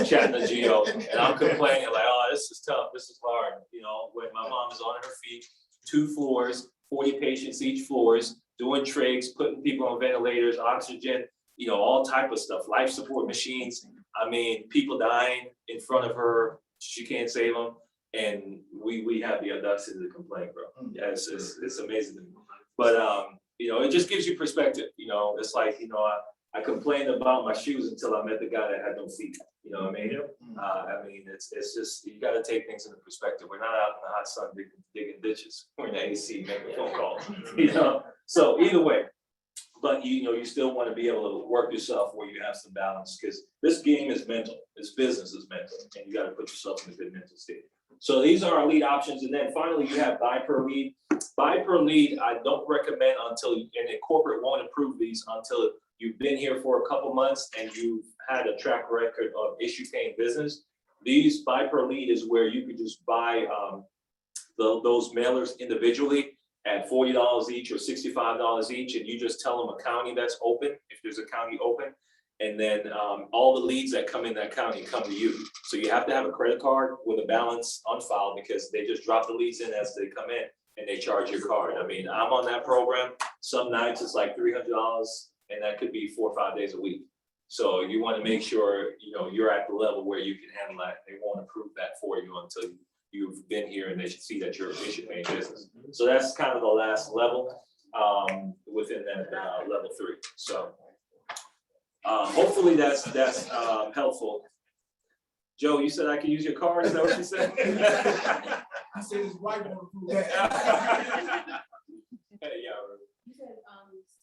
chatting to Gio, and I'm complaining like, oh, this is tough, this is hard. You know, when my mom is on her feet, 2 floors, 40 patients each floors, doing trigs, putting people on ventilators, oxygen, you know, all type of stuff, life support machines. I mean, people dying in front of her, she can't save them. And we have the audacity to complain, bro. Yeah, it's amazing. But you know, it just gives you perspective. You know, it's like, you know, I complained about my shoes until I met the guy that had no feet. You know what I mean? I mean, it's just, you got to take things into perspective. We're not out in the hot sun digging ditches. We're in the AC making a phone call. You know, so either way. But you know, you still want to be able to work yourself where you have some balance, because this game is mental. This business is mental, and you got to put yourself in a good mental state. So these are our lead options, and then finally you have buy per lead. Buy per lead, I don't recommend until, and the corporate won't approve these until you've been here for a couple months and you've had a track record of issue paying business. These buy per lead is where you could just buy those mailers individually at $40 each or $65 each, and you just tell them a county that's open, if there's a county open, and then all the leads that come in that county come to you. So you have to have a credit card with a balance on file, because they just drop the leads in as they come in and they charge your card. I mean, I'm on that program. Some nights it's like $300, and that could be 4 or 5 days a week. So you want to make sure, you know, you're at the level where you can handle that. They won't approve that for you until you've been here and they should see that you're a issue paying business. So that's kind of the last level within that level 3. So hopefully that's helpful. Joe, you said I could use your card. Is that what you said? I said his wife won't approve that. Hey, yeah. You said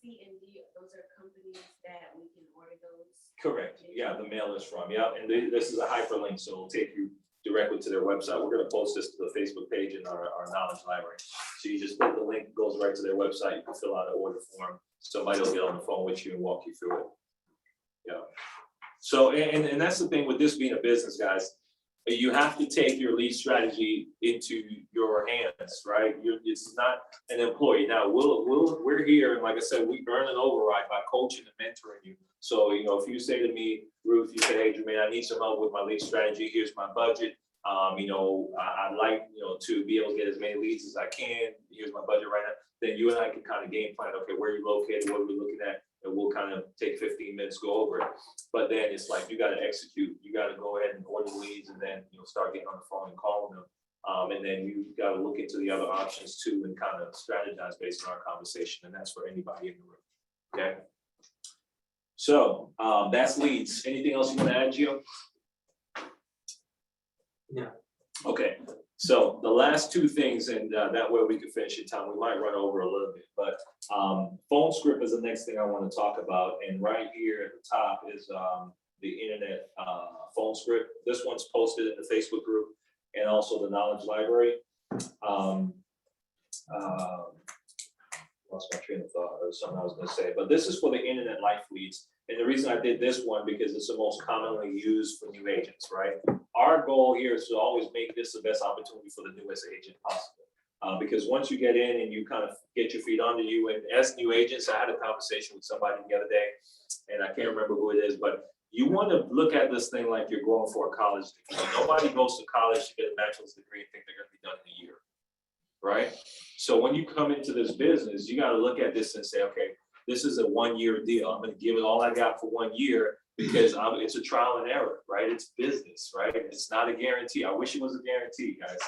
C and D, those are companies that we can order those? Correct. Yeah, the mailers from. Yeah, and this is a hyperlink, so it'll take you directly to their website. We're going to post this to the Facebook page in our knowledge library. So you just click the link, it goes right to their website. You can fill out an order form. Somebody will get on the phone with you and walk you through it. Yeah. So, and that's the thing with this being a business, guys. You have to take your lead strategy into your hands, right? It's not an employee. Now, we're here, and like I said, we earn an override by coaching and mentoring you. So, you know, if you say to me, Ruth, you say, hey, Jermaine, I need some help with my lead strategy. Here's my budget. You know, I'd like, you know, to be able to get as many leads as I can. Here's my budget right now. Then you and I can kind of game plan, okay, where are you located? What are we looking at? And we'll kind of take 15 minutes, go over it. But then it's like, you got to execute. You got to go ahead and order the leads, and then, you know, start getting on the phone and calling them. And then you got to look into the other options too, and kind of strategize based on our conversation. And that's for anybody in the room. Okay. So that's leads. Anything else you want to add, Gio? No. Okay. So the last 2 things, and that way we can finish in time. We might run over a little bit, but Phonescript is the next thing I want to talk about. And right here at the top is the internet Phonescript. This one's posted in the Facebook group and also the knowledge library. Lost my train of thought. There was something I was going to say, but this is for the internet life leads. And the reason I did this one, because it's the most commonly used for new agents, right? Our goal here is to always make this the best opportunity for the newest agent possible. Because once you get in and you kind of get your feet under you, and as new agents, I had a conversation with somebody the other day, and I can't remember who it is, but you want to look at this thing like you're going for a college degree. Nobody goes to college to get a bachelor's degree and think they're going to be done in a year, right? So when you come into this business, you got to look at this and say, okay, this is a 1-year deal. I'm going to give it all I got for 1 year, because it's a trial and error, right? It's business, right? It's not a guarantee. I wish it was a guarantee, guys.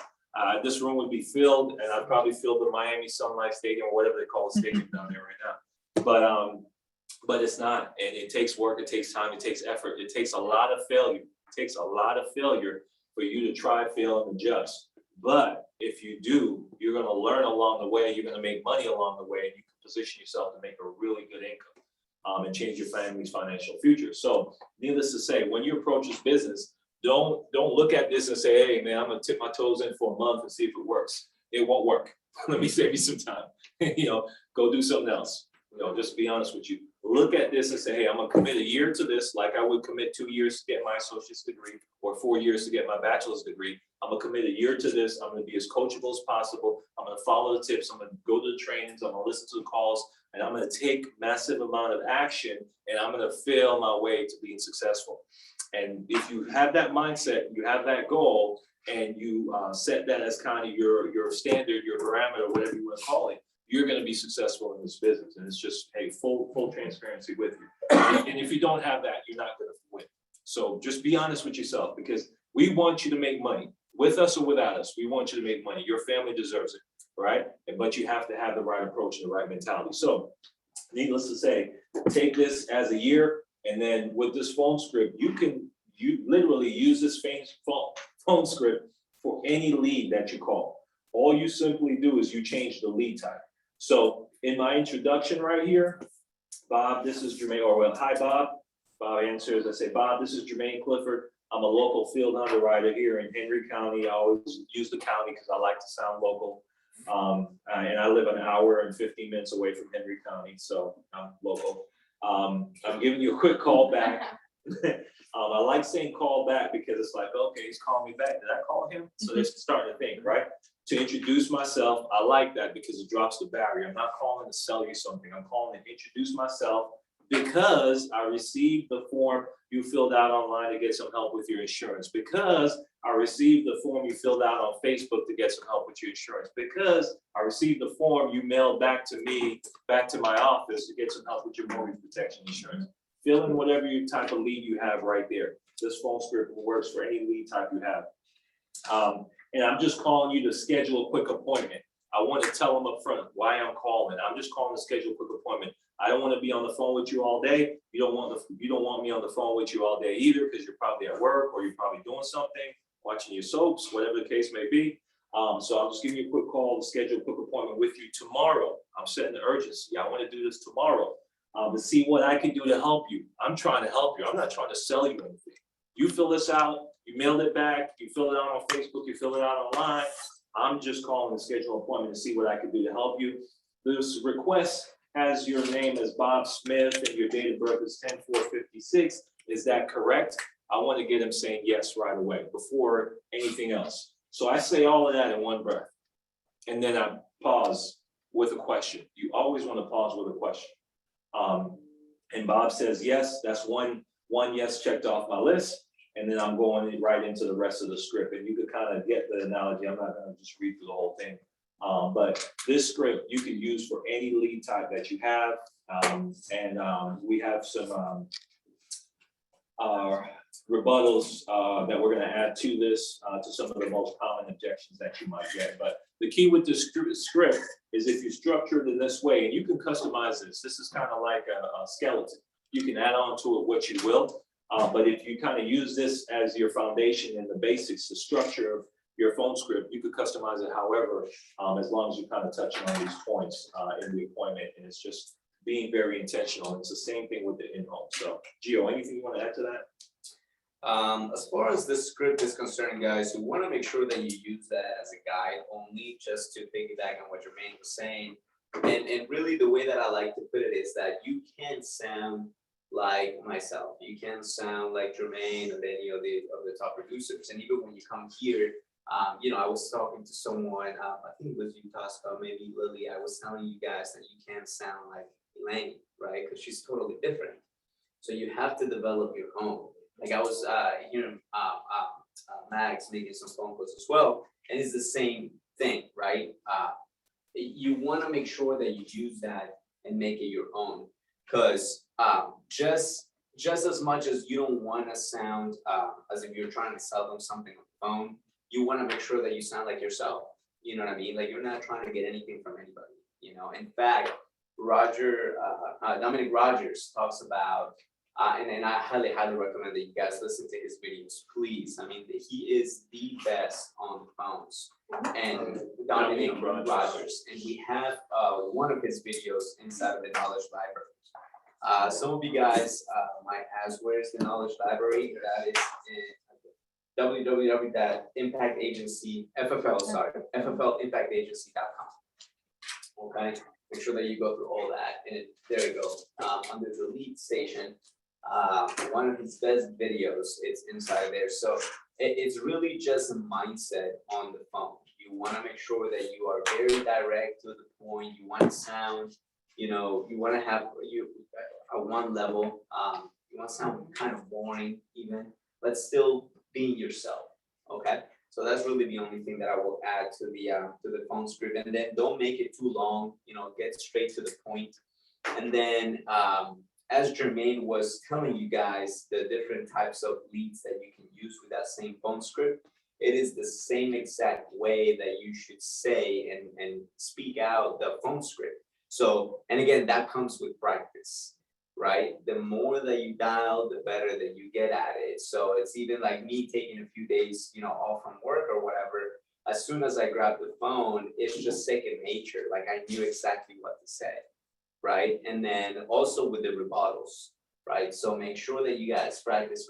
This room would be filled, and I'd probably fill the Miami Sun Life Stadium, or whatever they call the stadium down there right now. But it's not, and it takes work, it takes time, it takes effort, it takes a lot of failure. It takes a lot of failure for you to try, fail, and adjust. But if you do, you're going to learn along the way. You're going to make money along the way, and you can position yourself to make a really good income. and change your family's financial future. So needless to say, when you approach this business, don't look at this and say, hey man, I'm gonna tip my toes in for a month and see if it works. It won't work. Let me save you some time. Go do something else. Just be honest with you. Look at this and say, hey, I'm gonna commit a year to this, like I would commit 2 years to get my associate's degree or 4 years to get my bachelor's degree. I'm gonna commit a year to this. I'm gonna be as coachable as possible. I'm gonna follow the tips. I'm gonna go to the trainings. I'm gonna listen to the calls, and I'm gonna take massive amount of action, and I'm gonna fail my way to being successful. And if you have that mindset, you have that goal, and you set that as kind of your standard, your parameter, whatever you want to call it, you're going to be successful in this business. And it's just, hey, full transparency with you. And if you don't have that, you're not going to win. So just be honest with yourself, because we want you to make money with us or without us. We want you to make money. Your family deserves it, right? But you have to have the right approach and the right mentality. So needless to say, take this as a year. And then with this Phonescript, you literally use this Phonescript for any lead that you call. All you simply do is you change the lead type. So in my introduction right here, Bob, this is Jermaine, or well, hi Bob. Bob answers, I say, Bob, this is Jermaine Clifford. I'm a local field underwriter here in Henry County. I always use the county because I like to sound local. And I live an hour and 15 minutes away from Henry County, so I'm local. I'm giving you a quick call back. I like saying call back because it's like, okay, he's calling me back. Did I call him? So they're starting to think, right? To introduce myself, I like that because it drops the barrier. I'm not calling to sell you something. I'm calling to introduce myself because I received the form you filled out online to get some help with your insurance. Because I received the form you filled out on Facebook to get some help with your insurance. Because I received the form you mailed back to me, back to my office to get some help with your mortgage protection insurance. Fill in whatever type of lead you have right there. This Phonescript works for any lead type you have. And I'm just calling you to schedule a quick appointment. I want to tell them up front why I'm calling. I'm just calling to schedule a quick appointment. I don't want to be on the phone with you all day. You don't want me on the phone with you all day either, because you're probably at work or you're probably doing something, watching your soaps, whatever the case may be. So I'm just giving you a quick call to schedule a quick appointment with you tomorrow. I'm setting the urgency. I want to do this tomorrow. To see what I can do to help you. I'm trying to help you. I'm not trying to sell you anything. You fill this out, you mailed it back, you fill it out on Facebook, you fill it out online. I'm just calling to schedule an appointment to see what I can do to help you. This request has your name as Bob Smith and your date of birth is 10/4/56. Is that correct? I want to get him saying yes right away before anything else. So I say all of that in one breath. And then I pause with a question. You always want to pause with a question. And Bob says, yes, that's one yes checked off my list. And then I'm going right into the rest of the script. And you could kind of get the analogy. I'm not going to just read through the whole thing. But this script you can use for any lead type that you have. We have some rebuttals that we're going to add to this, to some of the most common objections that you might get. But the key with the script is if you structure it in this way, and you can customize this. This is kind of like a skeleton. You can add on to it what you will. But if you kind of use this as your foundation and the basics, the structure of your Phonescript, you could customize it however, as long as you kind of touch on these points in the appointment. And it's just being very intentional. And it's the same thing with the in-home. So Gio, anything you want to add to that? As far as the script is concerned, guys, you want to make sure that you use that as a guide only, just to piggyback on what Jermaine was saying. And really the way that I like to put it is that you can sound like myself. You can sound like Jermaine or any of the top producers. And even when you come here, I was talking to someone, I think it was you, Tosca, maybe Lily. I was telling you guys that you can't sound like Elaine, right? Because she's totally different. So you have to develop your own. Like I was hearing Max making some phone calls as well, and it's the same thing, right? You want to make sure that you use that and make it your own, because just as much as you don't want to sound as if you're trying to sell them something on the phone, you want to make sure that you sound like yourself. You know what I mean? Like you're not trying to get anything from anybody. In fact, Dominic Rogers talks about. And I highly recommend that you guys listen to his videos, please. I mean, he is the best on the phones. And Dominic Rogers. And we have one of his videos inside of the Knowledge Library. Some of you guys might ask, where's the knowledge library? That is in FFLimpactagency.com. Okay, make sure that you go through all that, and there you go. Under the lead station, one of his best videos, it's inside there. So it's really just a mindset on the phone. You want to make sure that you are very direct to the point. You want to sound, you want to have a one level. You want to sound kind of boring even, but still being yourself. Okay, so that's really the only thing that I will add to the phone script. And then don't make it too long. Get straight to the point. And then as Jermaine was telling you guys, the different types of leads that you can use with that same phone script, it is the same exact way that you should say and speak out the phone script. So, and again, that comes with practice, right? The more that you dial, the better that you get at it. So it's even like me taking a few days, off from work or whatever. As soon as I grab the phone, it's just second nature. Like I knew exactly what to say, right? And then also with the rebuttals, right? So make sure that you guys practice.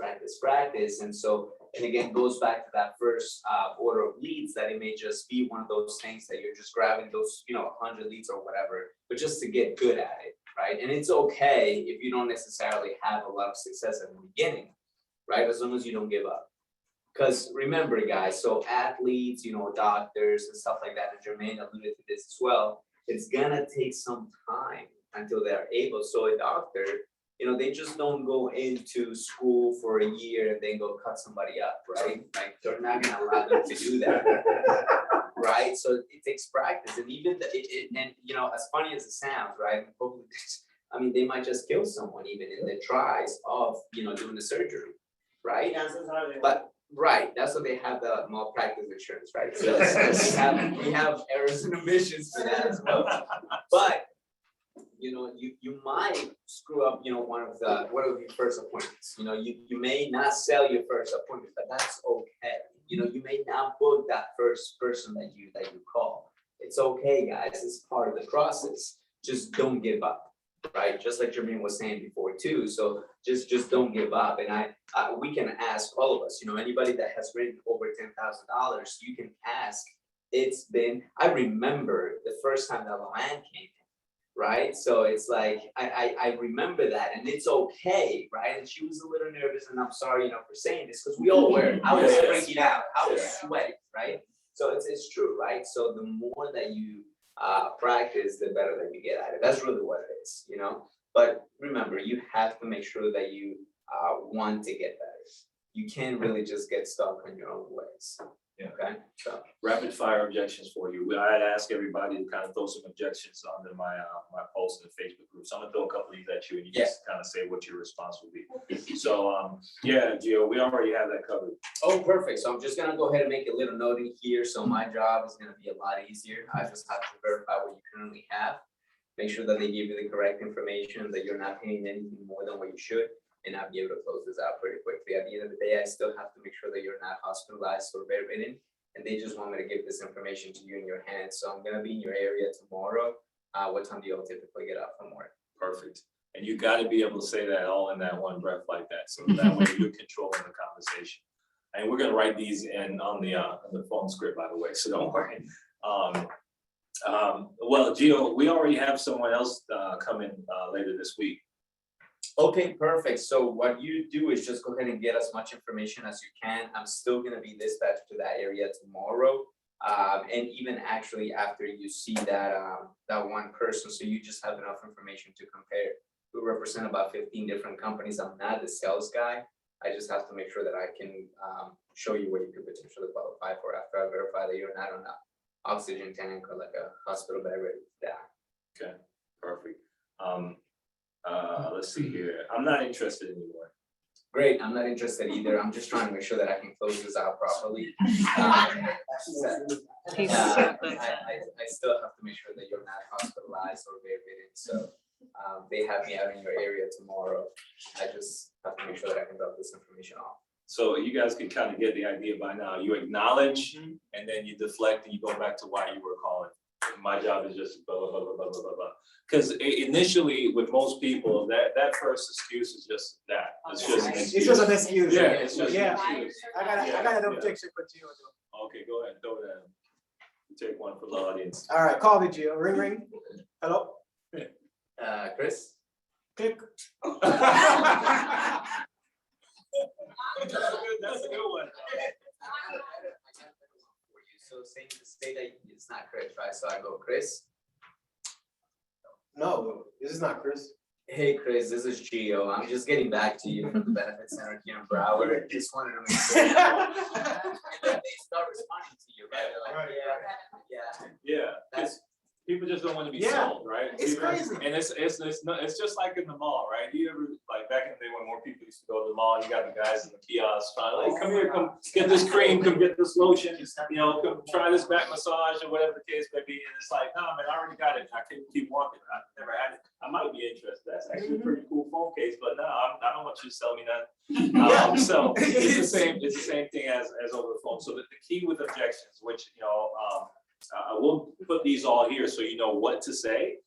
And so, and again, goes back to that first order of leads, that it may just be one of those things that you're just grabbing those, 100 leads or whatever, but just to get good at it, right? And it's okay if you don't necessarily have a lot of success at the beginning, right? As long as you don't give up. Because remember, guys, so athletes, doctors and stuff like that, and Jermaine alluded to this as well, it's gonna take some time until they're able. So a doctor, they just don't go into school for a year and then go cut somebody up, right? Like they're not gonna allow them to do that, right? So it takes practice, and even as funny as it sounds, right? I mean, they might just kill someone even in the tries of doing the surgery, right? But right, that's what they have the malpractice insurance, right? So we have errors and omissions for that as well, but. You might screw up, one of your first appointments. You may not sell your first appointment, but that's okay. You may not book that first person that you call. It's okay, guys. It's part of the process. Just don't give up, right? Just like Jermaine was saying before too. So just don't give up. And we can ask all of us. Anybody that has written over $10,000, you can ask. I remember the first time that Luann came. Right, so it's like I remember that, and it's okay, right? And she was a little nervous, and I'm sorry, for saying this, because we all were. I was freaking out. I was sweating, right? So it's true, right? So the more that you practice, the better that you get at it. That's really what it is, But remember, you have to make sure that you want to get better. You can't really just get stuck on your own ways. Yeah. Okay. So rapid fire objections for you. I had asked everybody to kind of throw some objections under my post in the Facebook group. So I'm gonna throw a couple of these at you, and you just kind of say what your response will be. So Gio, we already have that covered. Oh, perfect. So I'm just gonna go ahead and make a little note in here. So my job is gonna be a lot easier. I just have to verify what you currently have. Make sure that they give you the correct information, that you're not paying anything more than what you should. And I'll be able to close this out pretty quickly. At the end of the day, I still have to make sure that you're not hospitalized or bedridden. And they just want me to give this information to you in your hands. So I'm gonna be in your area tomorrow. What time do you all typically get up from work? Perfect. And you got to be able to say that all in that one breath like that. So that way you're controlling the conversation. And we're gonna write these in on the phone script, by the way. So don't worry. Well, Gio, we already have someone else coming later this week. Okay, perfect. So what you do is just go ahead and get as much information as you can. I'm still going to be dispatched to that area tomorrow. And even actually after you see that one person, so you just have enough information to compare. We represent about 15 different companies. I'm not the sales guy. I just have to make sure that I can show you what you could potentially qualify for after I verify that you're not on an oxygen tank or like a hospital bed ready to die. Okay, perfect. Let's see here. I'm not interested anymore. Great, I'm not interested either. I'm just trying to make sure that I can close this out properly. I still have to make sure that you're not hospitalized or bedridden. So they have me out in your area tomorrow. I just have to make sure that I can drop this information off. So you guys can kind of get the idea by now. You acknowledge and then you deflect and you go back to why you were calling. my job is just blah, blah, blah, blah, blah, blah, blah. Because initially, with most people, that first excuse is just that. It's just an excuse. It's just an excuse. Yeah, it's just an Yeah. excuse. I got an objection for Gio. Okay, go ahead, throw it at him. Take one for the audience. All right, call me Gio. Ring, ring. Hello? Chris? Click. That's a good one. So say that it's not Chris, right? So I go, Chris. No, this is not Chris. Hey, Chris, this is Gio. I'm just getting back to you from the benefit center here in Broward. Just wanted to make sure. And then they start responding to you, right? They're like, Yeah, That's- people just don't want to be Yeah. sold, right? It's People- crazy. And it's just like in the mall, right? You ever, like back in the day when more people used to go to the mall, you got the guys in the kiosks trying, like, come here, come get this cream, come get this lotion, you know, come try this back massage or whatever the case may be. And it's like, nah, man, I already got it. I can keep walking. I've never had it. I might be interested. That's actually a pretty cool phone case, but no, I don't want you to sell me that. So it's the same thing as over the phone. So the key with objections, which, you know, I will put these all here so you know what to say,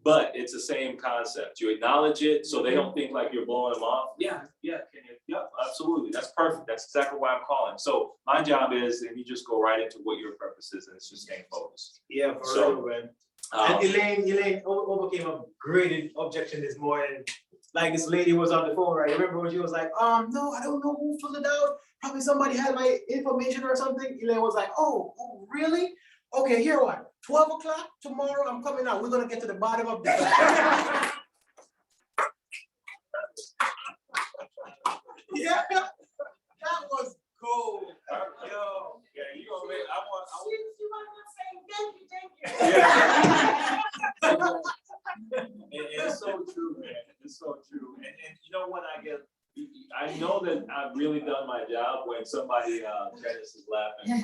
but it's the same concept. You acknowledge it so they don't think like you're blowing them off. Yeah, can you? Yep, absolutely. That's perfect. That's exactly why I'm calling. So my job is, and you just go right into what your purpose is, and it's just staying focused. Yeah, for So, real, man. And Elaine overcame a great objection this morning. Like this lady was on the phone, right? Remember when she was like, no, I don't know who filled it out. Probably somebody had my information or something. Elaine was like, oh, really? Okay, here what? 12 o'clock tomorrow, I'm coming out. We're gonna get to the bottom of this. Yeah, that was cool. Yo. Yeah, you gonna make, I want. Thank you. And it's so true, man. It's so true. And you know what I know that I've really done my job when somebody, Dennis is laughing.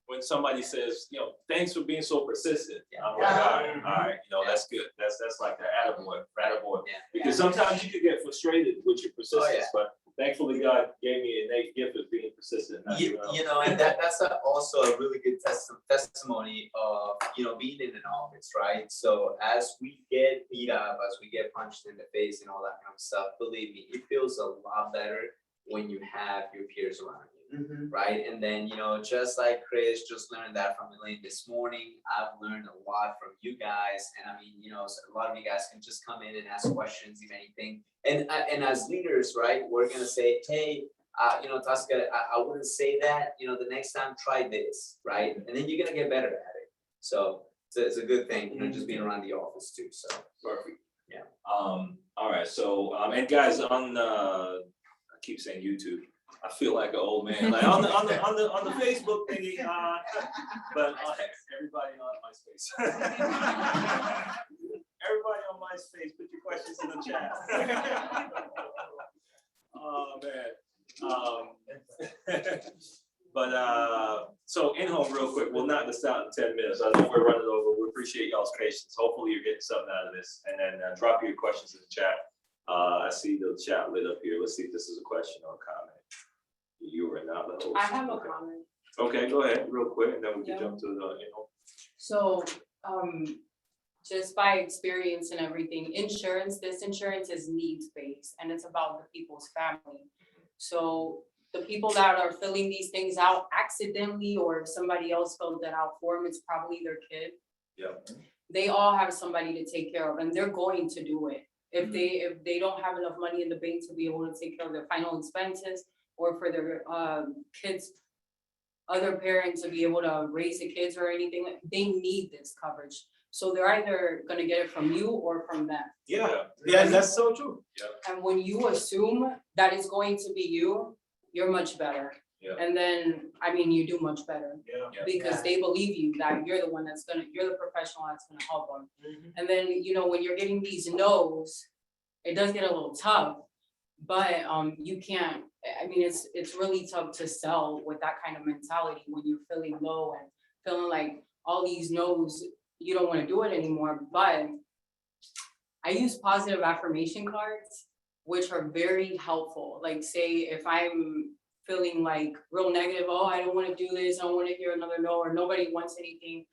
When somebody says, you know, thanks for being so persistent. I'm like, all right, you know, that's good. That's like the attaboy. Because sometimes you could get frustrated with your persistence, but thankfully God gave me an innate gift of being persistent. You know, and that's also a really good testimony of, you know, being in an office, right? So as we get beat up, as we get punched in the face and all that kind of stuff, believe me, it feels a lot better when you have your peers around you. Right. And then, you know, just like Chris just learned that from Elaine this morning, I've learned a lot from you guys. And I mean, you know, a lot of you guys can just come in and ask questions, if anything. And as leaders, right, we're going to say, hey, you know, Tosca, I wouldn't say that, you know, the next time try this, right? And then you're going to get better at it. So it's a good thing, you know, just being around the office too. So perfect. Yeah. All right. So, and guys on, I keep saying YouTube. I feel like an old man, like on the Facebook thingy, but everybody on MySpace. Everybody on MySpace, put your questions in the chat. Oh man. But so in-home real quick, we'll knock this out in 10 minutes. I know we're running over. We appreciate y'all's patience. Hopefully you're getting something out of this, and then drop your questions in the chat. I see the chat lit up here. Let's see if this is a question or a comment. You are not the host. I have a comment. Okay, go ahead, real quick, and then we can jump to the, you know. So, just by experience and everything, this insurance is needs-based, and it's about the people's family. So the people that are filling these things out accidentally, or if somebody else filled that out for them, it's probably their kid. Yeah. They all have somebody to take care of, and they're going to do it. If they don't have enough money in the bank to be able to take care of their final expenses, or for their kids, other parents to be able to raise the kids or anything, they need this coverage. So they're either gonna get it from you or from them. Yeah, that's so true. And when you assume that it's going to be you, you're much better. Yeah. And then, I mean, you do much better. Yeah. Because they believe you, that you're the one you're the professional that's gonna help them. And then, you know, when you're getting these no's, it does get a little tough, but you can't, I mean, it's really tough to sell with that kind of mentality when you're feeling low and feeling like all these no's, you don't want to do it anymore. But I use positive affirmation cards, which are very helpful. Like, say if I'm feeling like real negative, oh, I don't want to do this, I don't want to hear another no, or nobody wants anything,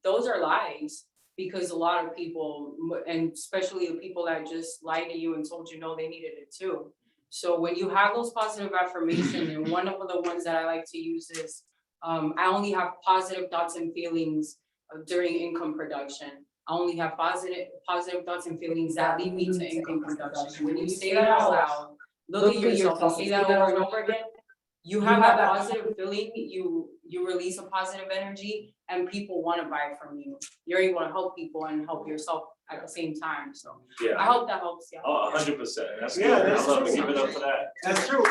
those are lies. Because a lot of people, and especially the people that just lied to you and told you no, they needed it too. So when you have those positive affirmations, and one of the ones that I like to use is, I only have positive thoughts and feelings during income production. I only have positive thoughts and feelings that lead me to income production. When you say that out loud, look at yourself and say that over and over again. You have that positive feeling, you release a positive energy, and people want to buy from you. You're able to help people and help yourself at the same time. So I Yeah. hope that helps you. Oh, 100%. That's good. Yeah, that's I love to true. give it up for that. That's true.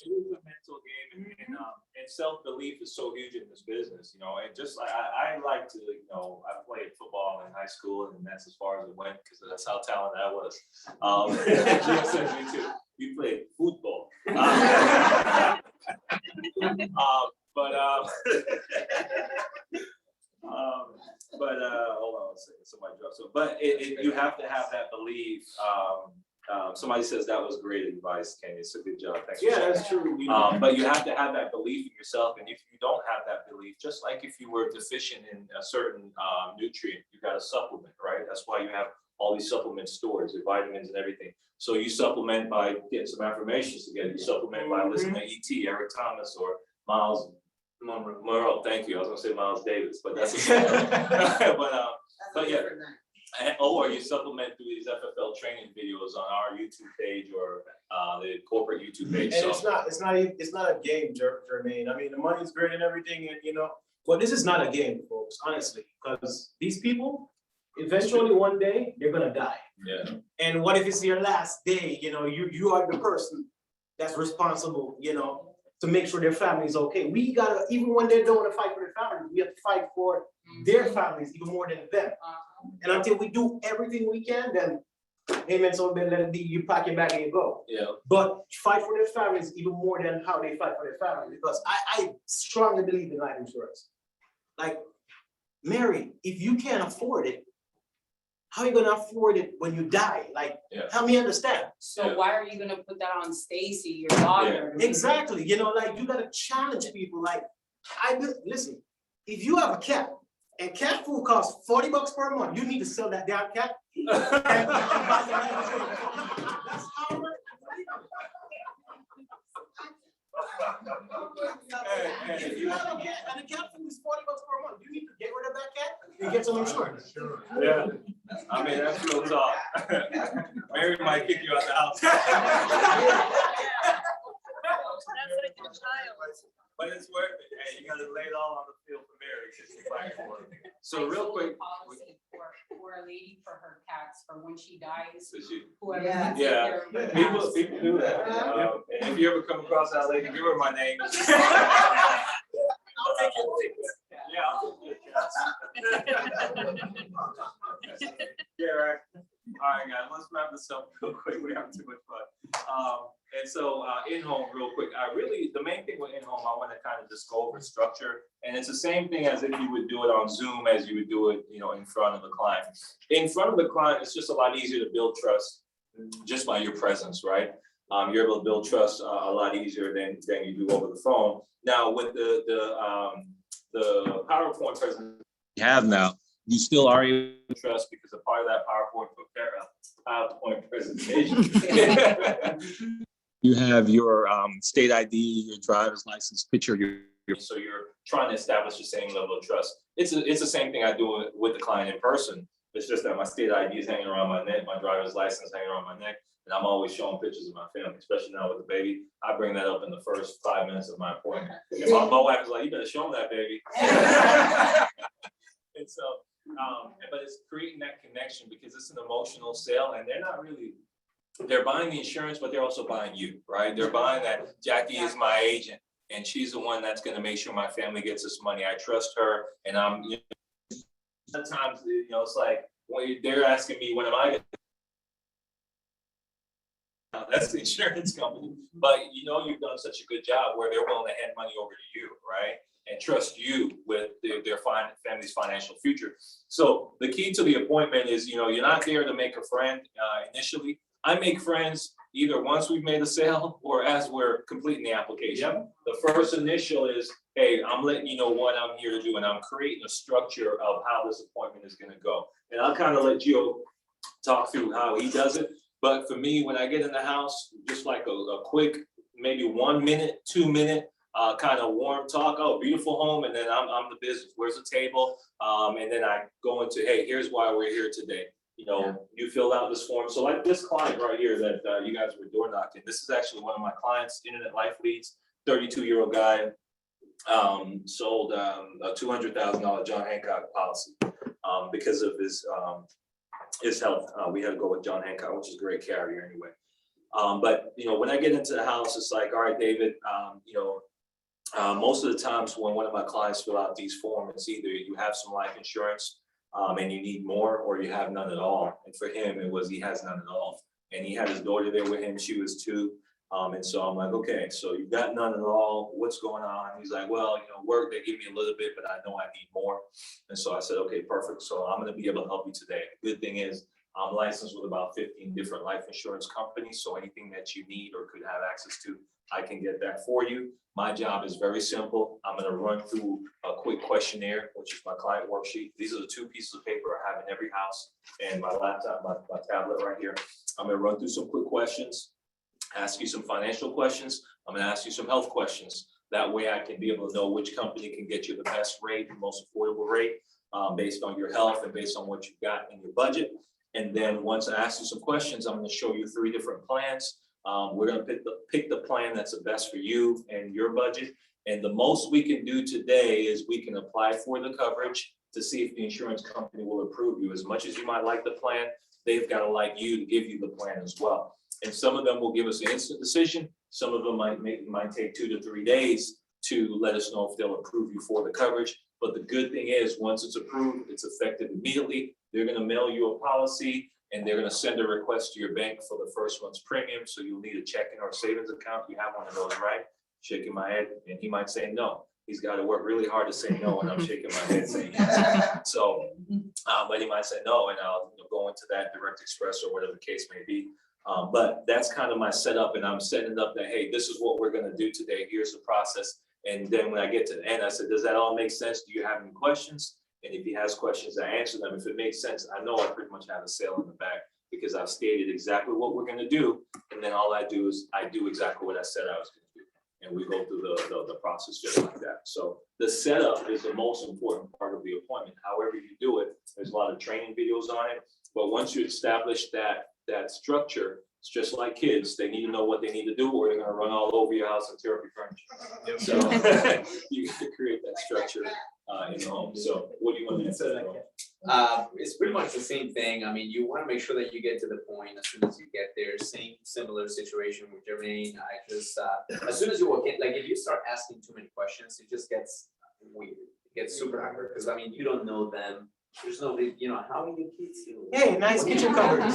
It is a mental game, and self-belief is so huge in this business, you know, and just like, I like to, you know, I played football in high school, and that's as far as it went, because that's how talented I was. Gio says me too. You played football. Hold on one second, somebody dropped something. But you have to have that belief. Somebody says that was great advice, Kenny. It's a good job. Thanks for Yeah, sharing. that's true. But you have to have that belief in yourself, and if you don't have that belief, just like if you were deficient in a certain nutrient, you got to supplement, right? That's why you have all these supplement stores, your vitamins and everything. So you supplement by getting some affirmations together. You supplement by listening to E.T., Eric Thomas, or Miles Monroe. Thank you. I was gonna say Miles Davis, but that's but yeah. Or you supplement through these FFL training videos on our YouTube page or the corporate YouTube page. And So it's not a game, Jermaine. I mean, the money's great and everything, and you know, but this is not a game, folks, honestly, because these people, eventually one day, they're gonna die. yeah. And what if it's your last day? You know, you are the person that's responsible, you know, to make sure their family is okay. We gotta, even when they don't want to fight for their families, we have to fight for their families even more than them. And until we do everything we can, then amen, so then let it be, you pack your bag and you go. Yeah. But fight for their families even more than how they fight for their family, because I strongly believe in life insurance. Like, Mary, if you can't afford it, how are you gonna afford it when you die? Like, help me understand. So why are you gonna put that on Stacy, your daughter? Exactly, you know, like, you gotta challenge people. Like, listen, if you have a cat and cat food costs $40 per month, you need to sell that damn cat. That's how it works. If you have a cat and the cat food is $40 per month, you need to get rid of that cat and get some insurance. Yeah. I mean, that's real talk. Mary might kick you out the house. But it's worth it. Hey, you gotta lay it all on the field for Mary, because she's fighting for it. So real quick. Policy for a lady for her cats, for when she dies, So she- whoever. Yeah. can take care of her People cats. do that. And if you ever come across that lady, give her my name. I'll take it. Yeah, I'll take it. Yeah, right. All right, guys, let's wrap this up real quick. We have too much fun. And so in-home, real quick, the main thing with in-home, I want to kind of just go over structure. And it's the same thing as if you would do it on Zoom as you would do it, you know, in front of the client. In front of the client, it's just a lot easier to build trust just by your presence, right? You're able to build trust a lot easier than you do over the phone. Now, with the PowerPoint presentation you have now, you still are able to trust, because a part of that PowerPoint presentation. You have your state ID, your driver's license picture, so you're trying to establish the same level of trust. It's the same thing I do with the client in person. It's just that my state ID is hanging around my neck, my driver's license hanging around my neck, and I'm always showing pictures of my family, especially now with the baby. I bring that up in the first 5 minutes of my appointment. And my wife is like, "You better show them that, baby." And so, but it's creating that connection, because it's an emotional sale, and they're buying the insurance, but they're also buying you, right? They're buying that Jackie is my agent, and she's the one that's gonna make sure my family gets this money. I trust her, and sometimes, you know, it's like, when they're asking me, when am I gonna, that's the insurance company, but you know, you've done such a good job where they're willing to hand money over to you, right? And trust you with their family's financial future. So the key to the appointment is, you know, you're not there to make a friend initially. I make friends either once we've made a sale or as we're completing the application. The first initial is, hey, I'm letting you know what I'm here to do, and I'm creating a structure of how this appointment is gonna go. And I'll kind of let Gio talk through how he does it. But for me, when I get in the house, just like a quick, maybe 1 minute, 2 minute, kind of warm talk. Oh, beautiful home, and then I'm the business. Where's the table? And then I go into, hey, here's why we're here today. You know, you filled out this form. So like this client right here that you guys were door knocking. This is actually one of my clients, Internet Life Leads, 32-year-old guy, sold a $200,000 John Hancock policy because of his health. We had to go with John Hancock, which is a great carrier anyway. But you know, when I get into the house, it's like, all right, David, you know, most of the times when one of my clients fill out these forms, it's either you have some life insurance and you need more, or you have none at all. And for him, it was he has none at all. And he had his daughter there with him. She was 2. And so I'm like, okay, so you've got none at all. What's going on? He's like, well, you know, work, they give me a little bit, but I know I need more. And so I said, okay, perfect. So I'm going to be able to help you today. The good thing is I'm licensed with about 15 different life insurance companies. So anything that you need or could have access to, I can get that for you. My job is very simple. I'm going to run through a quick questionnaire, which is my client worksheet. These are the 2 pieces of paper I have in every house, and my laptop, my tablet right here. I'm going to run through some quick questions, ask you some financial questions. I'm going to ask you some health questions. That way I can be able to know which company can get you the best rate, the most affordable rate, based on your health and based on what you've got in your budget. And then once I ask you some questions, I'm going to show you 3 different plans. We're going to pick the plan that's the best for you and your budget. And the most we can do today is we can apply for the coverage to see if the insurance company will approve you. As much as you might like the plan, they've got to like you to give you the plan as well. And some of them will give us an instant decision. Some of them might take 2 to 3 days to let us know if they'll approve you for the coverage. But the good thing is, once it's approved, it's effective immediately. They're going to mail you a policy, and they're going to send a request to your bank for the first month's premium. So you'll need a checking or savings account. You have one of those, right? Shaking my head, and he might say no. He's got to work really hard to say no, and I'm shaking my head saying yes. So, but he might say no, and I'll go into that Direct Express or whatever the case may be. But that's kind of my setup, and I'm setting it up that, hey, this is what we're going to do today. Here's the process. And then when I get to the end, I said, does that all make sense? Do you have any questions? And if he has questions, I answer them. If it makes sense, I know I pretty much have a sale in the back because I've stated exactly what we're going to do. And then all I do is I do exactly what I said I was going to do. And we go through the process just like that. So the setup is the most important part of the appointment. However you do it, there's a lot of training videos on it. But once you establish that structure, it's just like kids. They need to know what they need to do, or they're going to run all over your house and tear up your furniture. So you got to create that structure in the home. So what do you want to say? It's pretty much the same thing. I mean, you want to make sure that you get to the point as soon as you get there. Similar situation with Jermaine. I just, as soon as you walk in, like if you start asking too many questions, it just gets weird. It gets super awkward because I mean, you don't know them. There's nobody, you know, how are your kids doing? Hey, nice kitchen covers.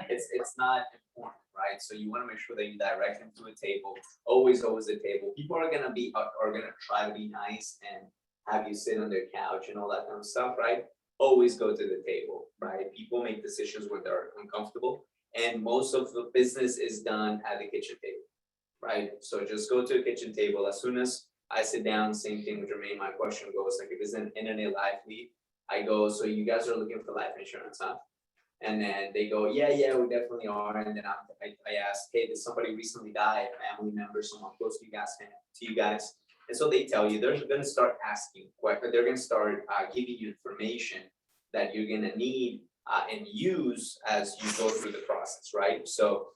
It's not important, right? So you want to make sure that you direct them to a table. Always a table. People are gonna try to be nice and have you sit on their couch and all that kind of stuff, right? Always go to the table, right? People make decisions when they're uncomfortable, and most of the business is done at the kitchen table, right? So just go to a kitchen table. As soon as I sit down, same thing with Jermaine, my question goes, like if it's an Internet Life Lead, I go, so you guys are looking for life insurance, huh? And then they go, yeah, we definitely are. And then I ask, hey, did somebody recently die, a family member, someone close to you guys? And so they tell you, they're gonna start asking, they're gonna start giving you information that you're gonna need and use as you go through the process, right? So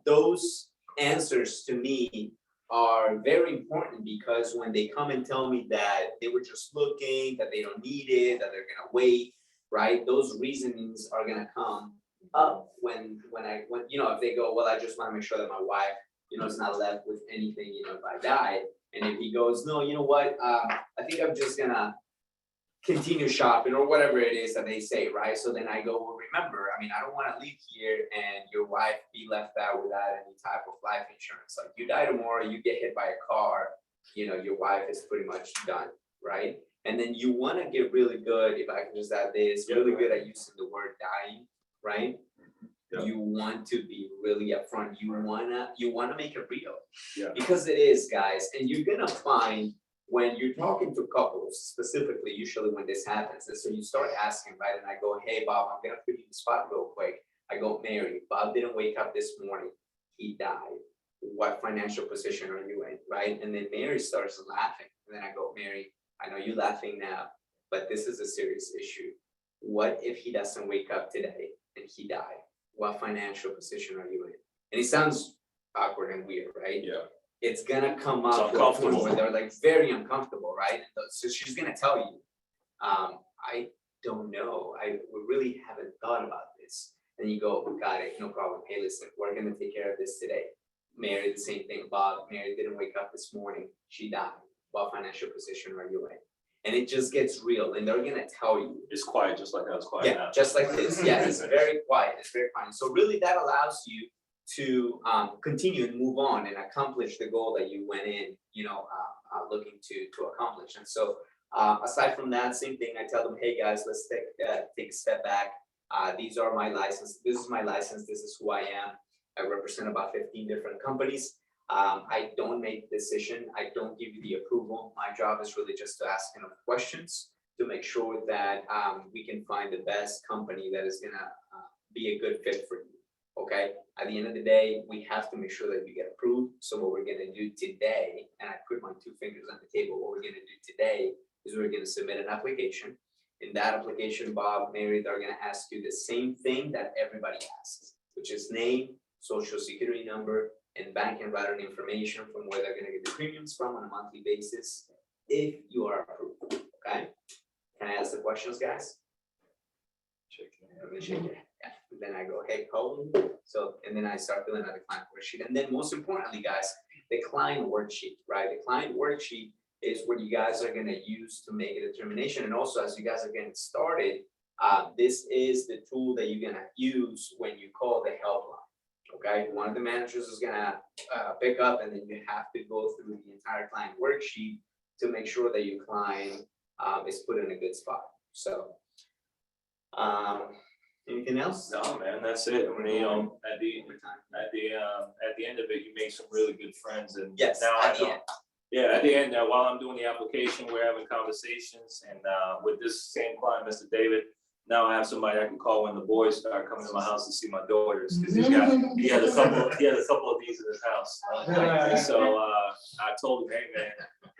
those answers to me are very important, because when they come and tell me that they were just looking, that they don't need it, that they're gonna wait, right? Those reasonings are gonna come up when you know, if they go, well, I just wanna make sure that my wife, you know, is not left with anything, you know, if I die. And if he goes, no, you know what, I think I'm just gonna continue shopping or whatever it is that they say, right? So then I go, well, remember, I mean, I don't want to leave here and your wife be left out without any type of life insurance. Like you die tomorrow, you get hit by a car, you know, your wife is pretty much done, right? And then you want to get really good, if I can just add this, really good at using the word dying, right? Yeah. You want to be really upfront. You wanna make it real. Yeah. Because it is, guys, and you're gonna find when you're talking to couples specifically, usually when this happens, is so you start asking, right? And I go, hey, Bob, I'm gonna put you in the spot real quick. I go, Mary, Bob didn't wake up this morning. He died. What financial position are you in, right? And then Mary starts laughing. And then I go, Mary, I know you're laughing now, but this is a serious issue. What if he doesn't wake up today and he died? What financial position are you in? And it sounds awkward and weird, right? Yeah. It's gonna come It's up to a point uncomfortable. where they're like very uncomfortable, right? So she's gonna tell you, I don't know. We really haven't thought about this. And you go, got it, no problem. Hey, listen, we're gonna take care of this today. Mary, the same thing. Bob, Mary didn't wake up this morning. She died. What financial position are you in? And it just gets real, and they're gonna tell you. It's quiet, just like I was quiet Yeah, now. just like this. Yeah, it's very quiet. It's very quiet. So really, that allows you to continue and move on and accomplish the goal that you went in, looking to accomplish. And so, aside from that, same thing. I tell them, hey guys, let's take a step back. These are my license. This is my license. This is who I am. I represent about 15 different companies. I don't make the decision. I don't give you the approval. My job is really just to ask enough questions to make sure that we can find the best company that is gonna be a good fit for you. Okay. At the end of the day, we have to make sure that you get approved. So what we're gonna do today, and I put my 2 fingers on the table, what we're gonna do today is we're gonna submit an application. In that application, Bob, Mary, they're gonna ask you the same thing that everybody asks, which is name, social security number, and bank and routing information from where they're gonna get the premiums from on a monthly basis, if you are approved, okay? Can I ask the questions, guys? Shake it. Yeah. Then I go, hey, Colin. So, and then I start filling out the client worksheet. And then most importantly, guys, the client worksheet, right? The client worksheet is what you guys are gonna use to make a determination. And also, as you guys are getting started, this is the tool that you're gonna use when you call the helpline. Okay, one of the managers is gonna pick up, and then you have to go through the entire client worksheet to make sure that your client is put in a good spot. So, anything else? No, man, that's it. I mean, at the end of it, you make some really good friends, and Yes, now at I the know. end. Yeah, at the end, while I'm doing the application, we're having conversations, and with this same client, Mr. David, now I have somebody I can call when the boys start coming to my house to see my daughters, because he had a couple of these in his house. So I told him, hey man,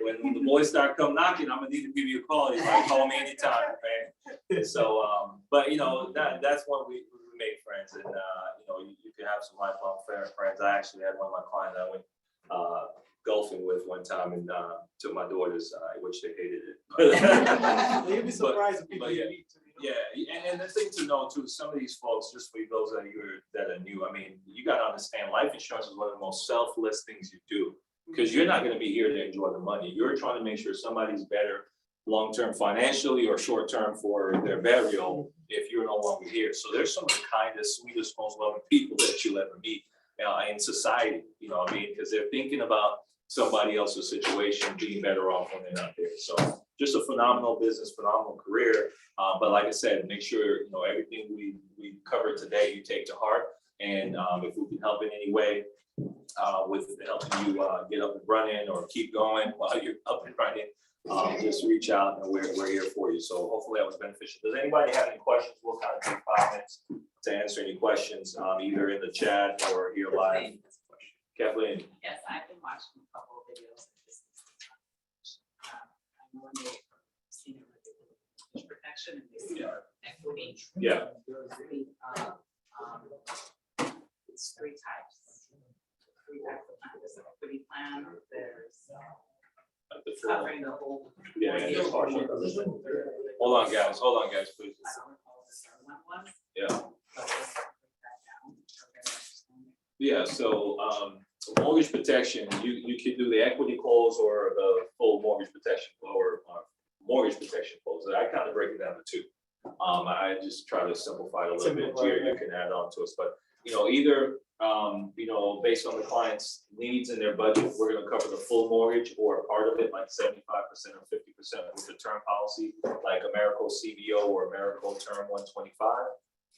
when the boys start come knocking, I'm gonna need to give you a call. He's like, call me anytime, man. So, but that's when we make friends, and you can have some lifelong friends. I actually had one of my clients I went golfing with one time, and to my daughters, which they hated it. You'd be surprised if people but yeah. you meet. Yeah, and the thing to know too, some of these folks, just for those that are new, I mean, you gotta understand, life insurance is one of the most selfless things you do, because you're not gonna be here to enjoy the money. You're trying to make sure somebody's better long-term financially or short-term for their burial if you're no longer here. So there's some of the kindest, sweetest, most loving people that you'll ever meet in society, I mean, because they're thinking about somebody else's situation being better off when they're not there. So just a phenomenal business, phenomenal career. But like I said, make sure, everything we covered today, you take to heart. And if we can help in any way with helping you get up and running or keep going while you're up and running, just reach out, and we're here for you. So hopefully that was beneficial. Does anybody have any questions? We'll kind of take 5 minutes to answer any questions, either in the chat or here live. Kathleen. Yes, I've been watching a couple of videos of this. I'm wondering if you've seen it with the protection and this equity. Yeah. It's 3 types. 3 types of plans. There's an equity plan, there's covering the whole. Yeah, it's partial. Hold on, guys, please. Yeah. Yeah, so mortgage protection, you can do the equity close or the full mortgage protection or mortgage protection close. I kind of break it down to 2. I just try to simplify it a little bit here. You can add on to us, but either based on the client's needs and their budget, we're going to cover the full mortgage or a part of it, like 75% or 50% with the term policy, like Americold CBO or Americold Term 125.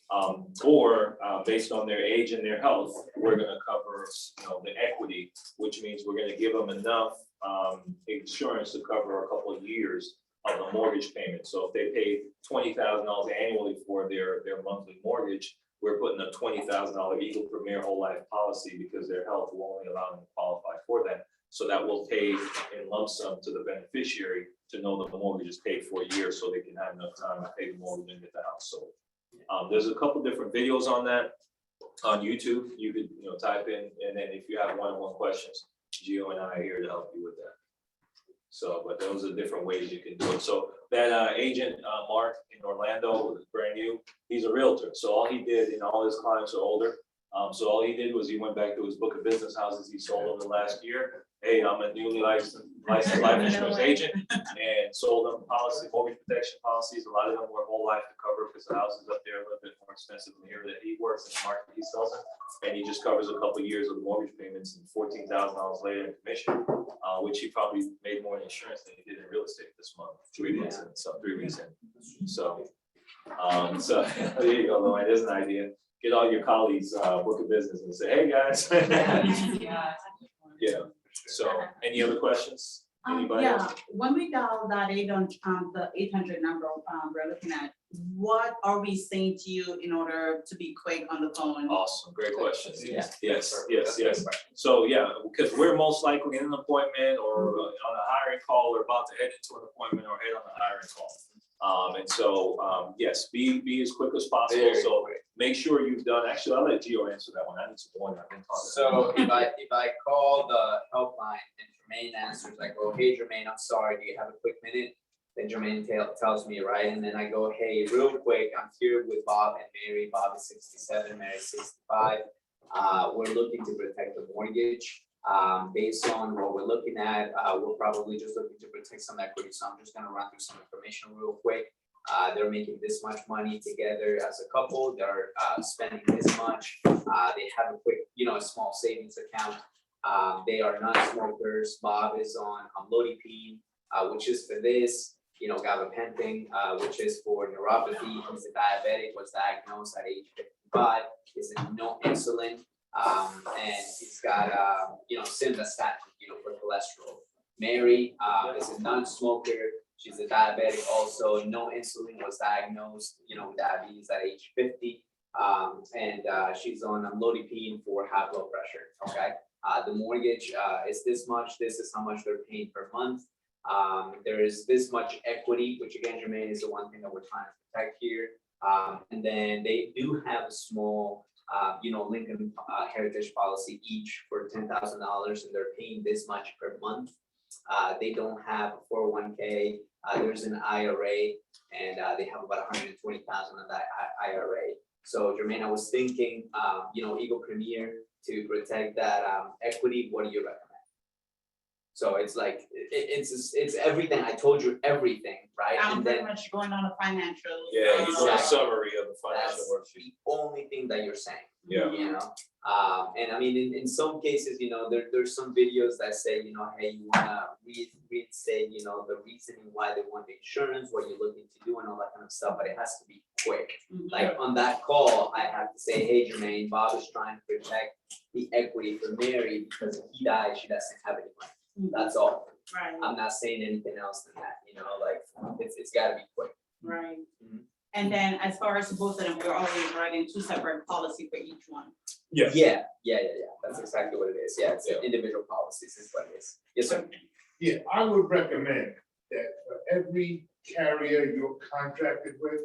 Or based on their age and their health, we're gonna cover, the equity, which means we're gonna give them enough insurance to cover a couple of years of the mortgage payment. So if they pay $20,000 annually for their monthly mortgage, we're putting a $20,000 Eagle Premier whole life policy because their health will only allow them to qualify for that. So that will pay in lump sum to the beneficiary to know that the mortgage is paid for a year, so they can have enough time to pay the mortgage and get the house sold. There's a couple different videos on that on YouTube. You could type in, and then if you have one-on-one questions, Gio and I are here to help you with that. So, but those are different ways you can do it. So that agent, Mark in Orlando, was brand new. He's a realtor. So all he did, and all his clients are older. So all he did was he went back to his book of business houses he sold over the last year. Hey, I'm a newly licensed life insurance agent, and sold them mortgage protection policies. A lot of them were whole life to cover because the houses up there are a little bit more expensive than the area that he works in, the market he sells in. And he just covers a couple of years of mortgage payments and $14,000 later in commission, which he probably made more in insurance than he did in real estate this month, 3 weeks in. So 3 weeks in. So there you go, Lauren. There's an idea. Get all your colleagues book of business and say, hey guys. Yeah. So any other questions? Anybody Yeah, else? when we dial that the 800 number we're looking at, what are we saying to you in order to be quick on the phone? Awesome, great question. Yeah. Yes. So yeah, because we're most likely in an appointment or on a hiring call or about to head into an appointment or head on a hiring call. And so, yes, be as quick as possible. Very So quick. make sure you've done, actually, I'll let Gio answer that one. I need some water. I've been talking. So if I call the helpline and Jermaine answers, I go, hey Jermaine, I'm sorry, do you have a quick minute? Then Jermaine tells me, right, and then I go, hey, real quick, I'm here with Bob and Mary. Bob is 67, Mary is 65. We're looking to protect the mortgage. Based on what we're looking at, we're probably just looking to protect some equity. So I'm just gonna run through some information real quick. They're making this much money together as a couple. They're spending this much. They have a quick, a small savings account. They are non-smokers. Bob is on amlodipine, which is for this, gabapentin, which is for neuropathy. He's a diabetic, was diagnosed at age 55. He's in no insulin. And he's got, simvastatin, for cholesterol. Mary is a non-smoker. She's a diabetic also. No insulin, was diagnosed, with diabetes at age 50. And she's on amlodipine for high blood pressure. Okay. The mortgage is this much. This is how much they're paying per month. There is this much equity, which again, Jermaine, is the one thing that we're trying to protect here. And then they do have a small, Lincoln Heritage policy each for $10,000, and they're paying this much per month. They don't have a 401k. There's an IRA, and they have about $120,000 on that IRA. So Jermaine, I was thinking, Eagle Premier to protect that equity. What do you recommend? So it's like it's everything. I told you everything, right? I'm And pretty then much going on the financials. Yeah, he's doing a Exactly. summary of the financial That's worksheet. the only thing that you're saying. Yeah. And I mean, in some cases, there's some videos that say, hey, you wanna reinstate, the reasoning why they want the insurance, what you're looking to do and all that kind of stuff, but it has to be quick. Mhm. Like on that call, I have to say, hey, Jermaine, Bob is trying to protect the equity for Mary because if he dies, she doesn't have any money. That's all. Right, I'm not saying anything else than that, it's gotta be quick. right. Mhm. And then as far as both of them, we're already writing 2 separate policies for each one. Yeah. Yeah. That's exactly what it is. Yeah, it's individual policies is what it is. Yes, sir. Yeah, I would recommend that for every carrier you're contracted with,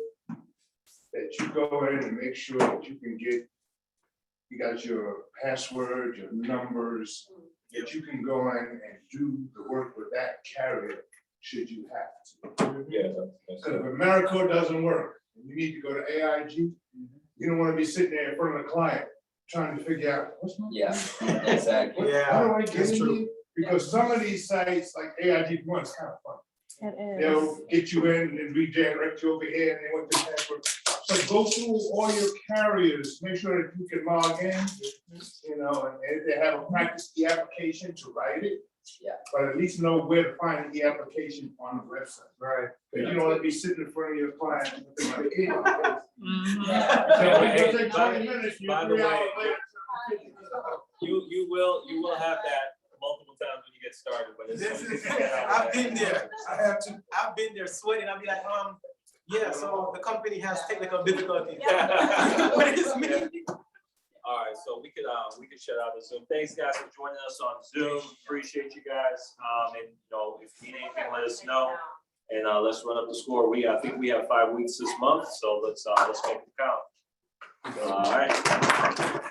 that you go in and make sure that you got your password, your numbers, that you can go in and do the work with that carrier should you have to. Yeah. Because if AmeriCorps doesn't work, and you need to go to AIG, you don't want to be sitting there in front of the client trying to figure out what's my. Yeah, exactly. How do I get that's in true. here? Because some of these sites like AIG one is kind of fun. It They'll is. get you in and regenerate you over here and they want the password. So go through all your carriers, make sure that you can log in, and if they have a practice key application to write it, Yeah. But at least know where to find the application on the website. Right. Because you don't want to be sitting in front of your client with the money in. Mhm. So Hey, it takes by- 20 minutes, you're by the 3 hours way- later. You will have that multiple times when you get started, but as soon as you get out of I've been that- there. I've been there sweating. I'll be like, yeah, so the company has technical difficulties. What does this mean? All right, so we could shut out the Zoom. Thanks, guys, for joining us on Zoom. Appreciate you guys. And you know, if you need anything, let us know. And let's run up the score. I think we have 5 weeks this month, so let's make it count. All right.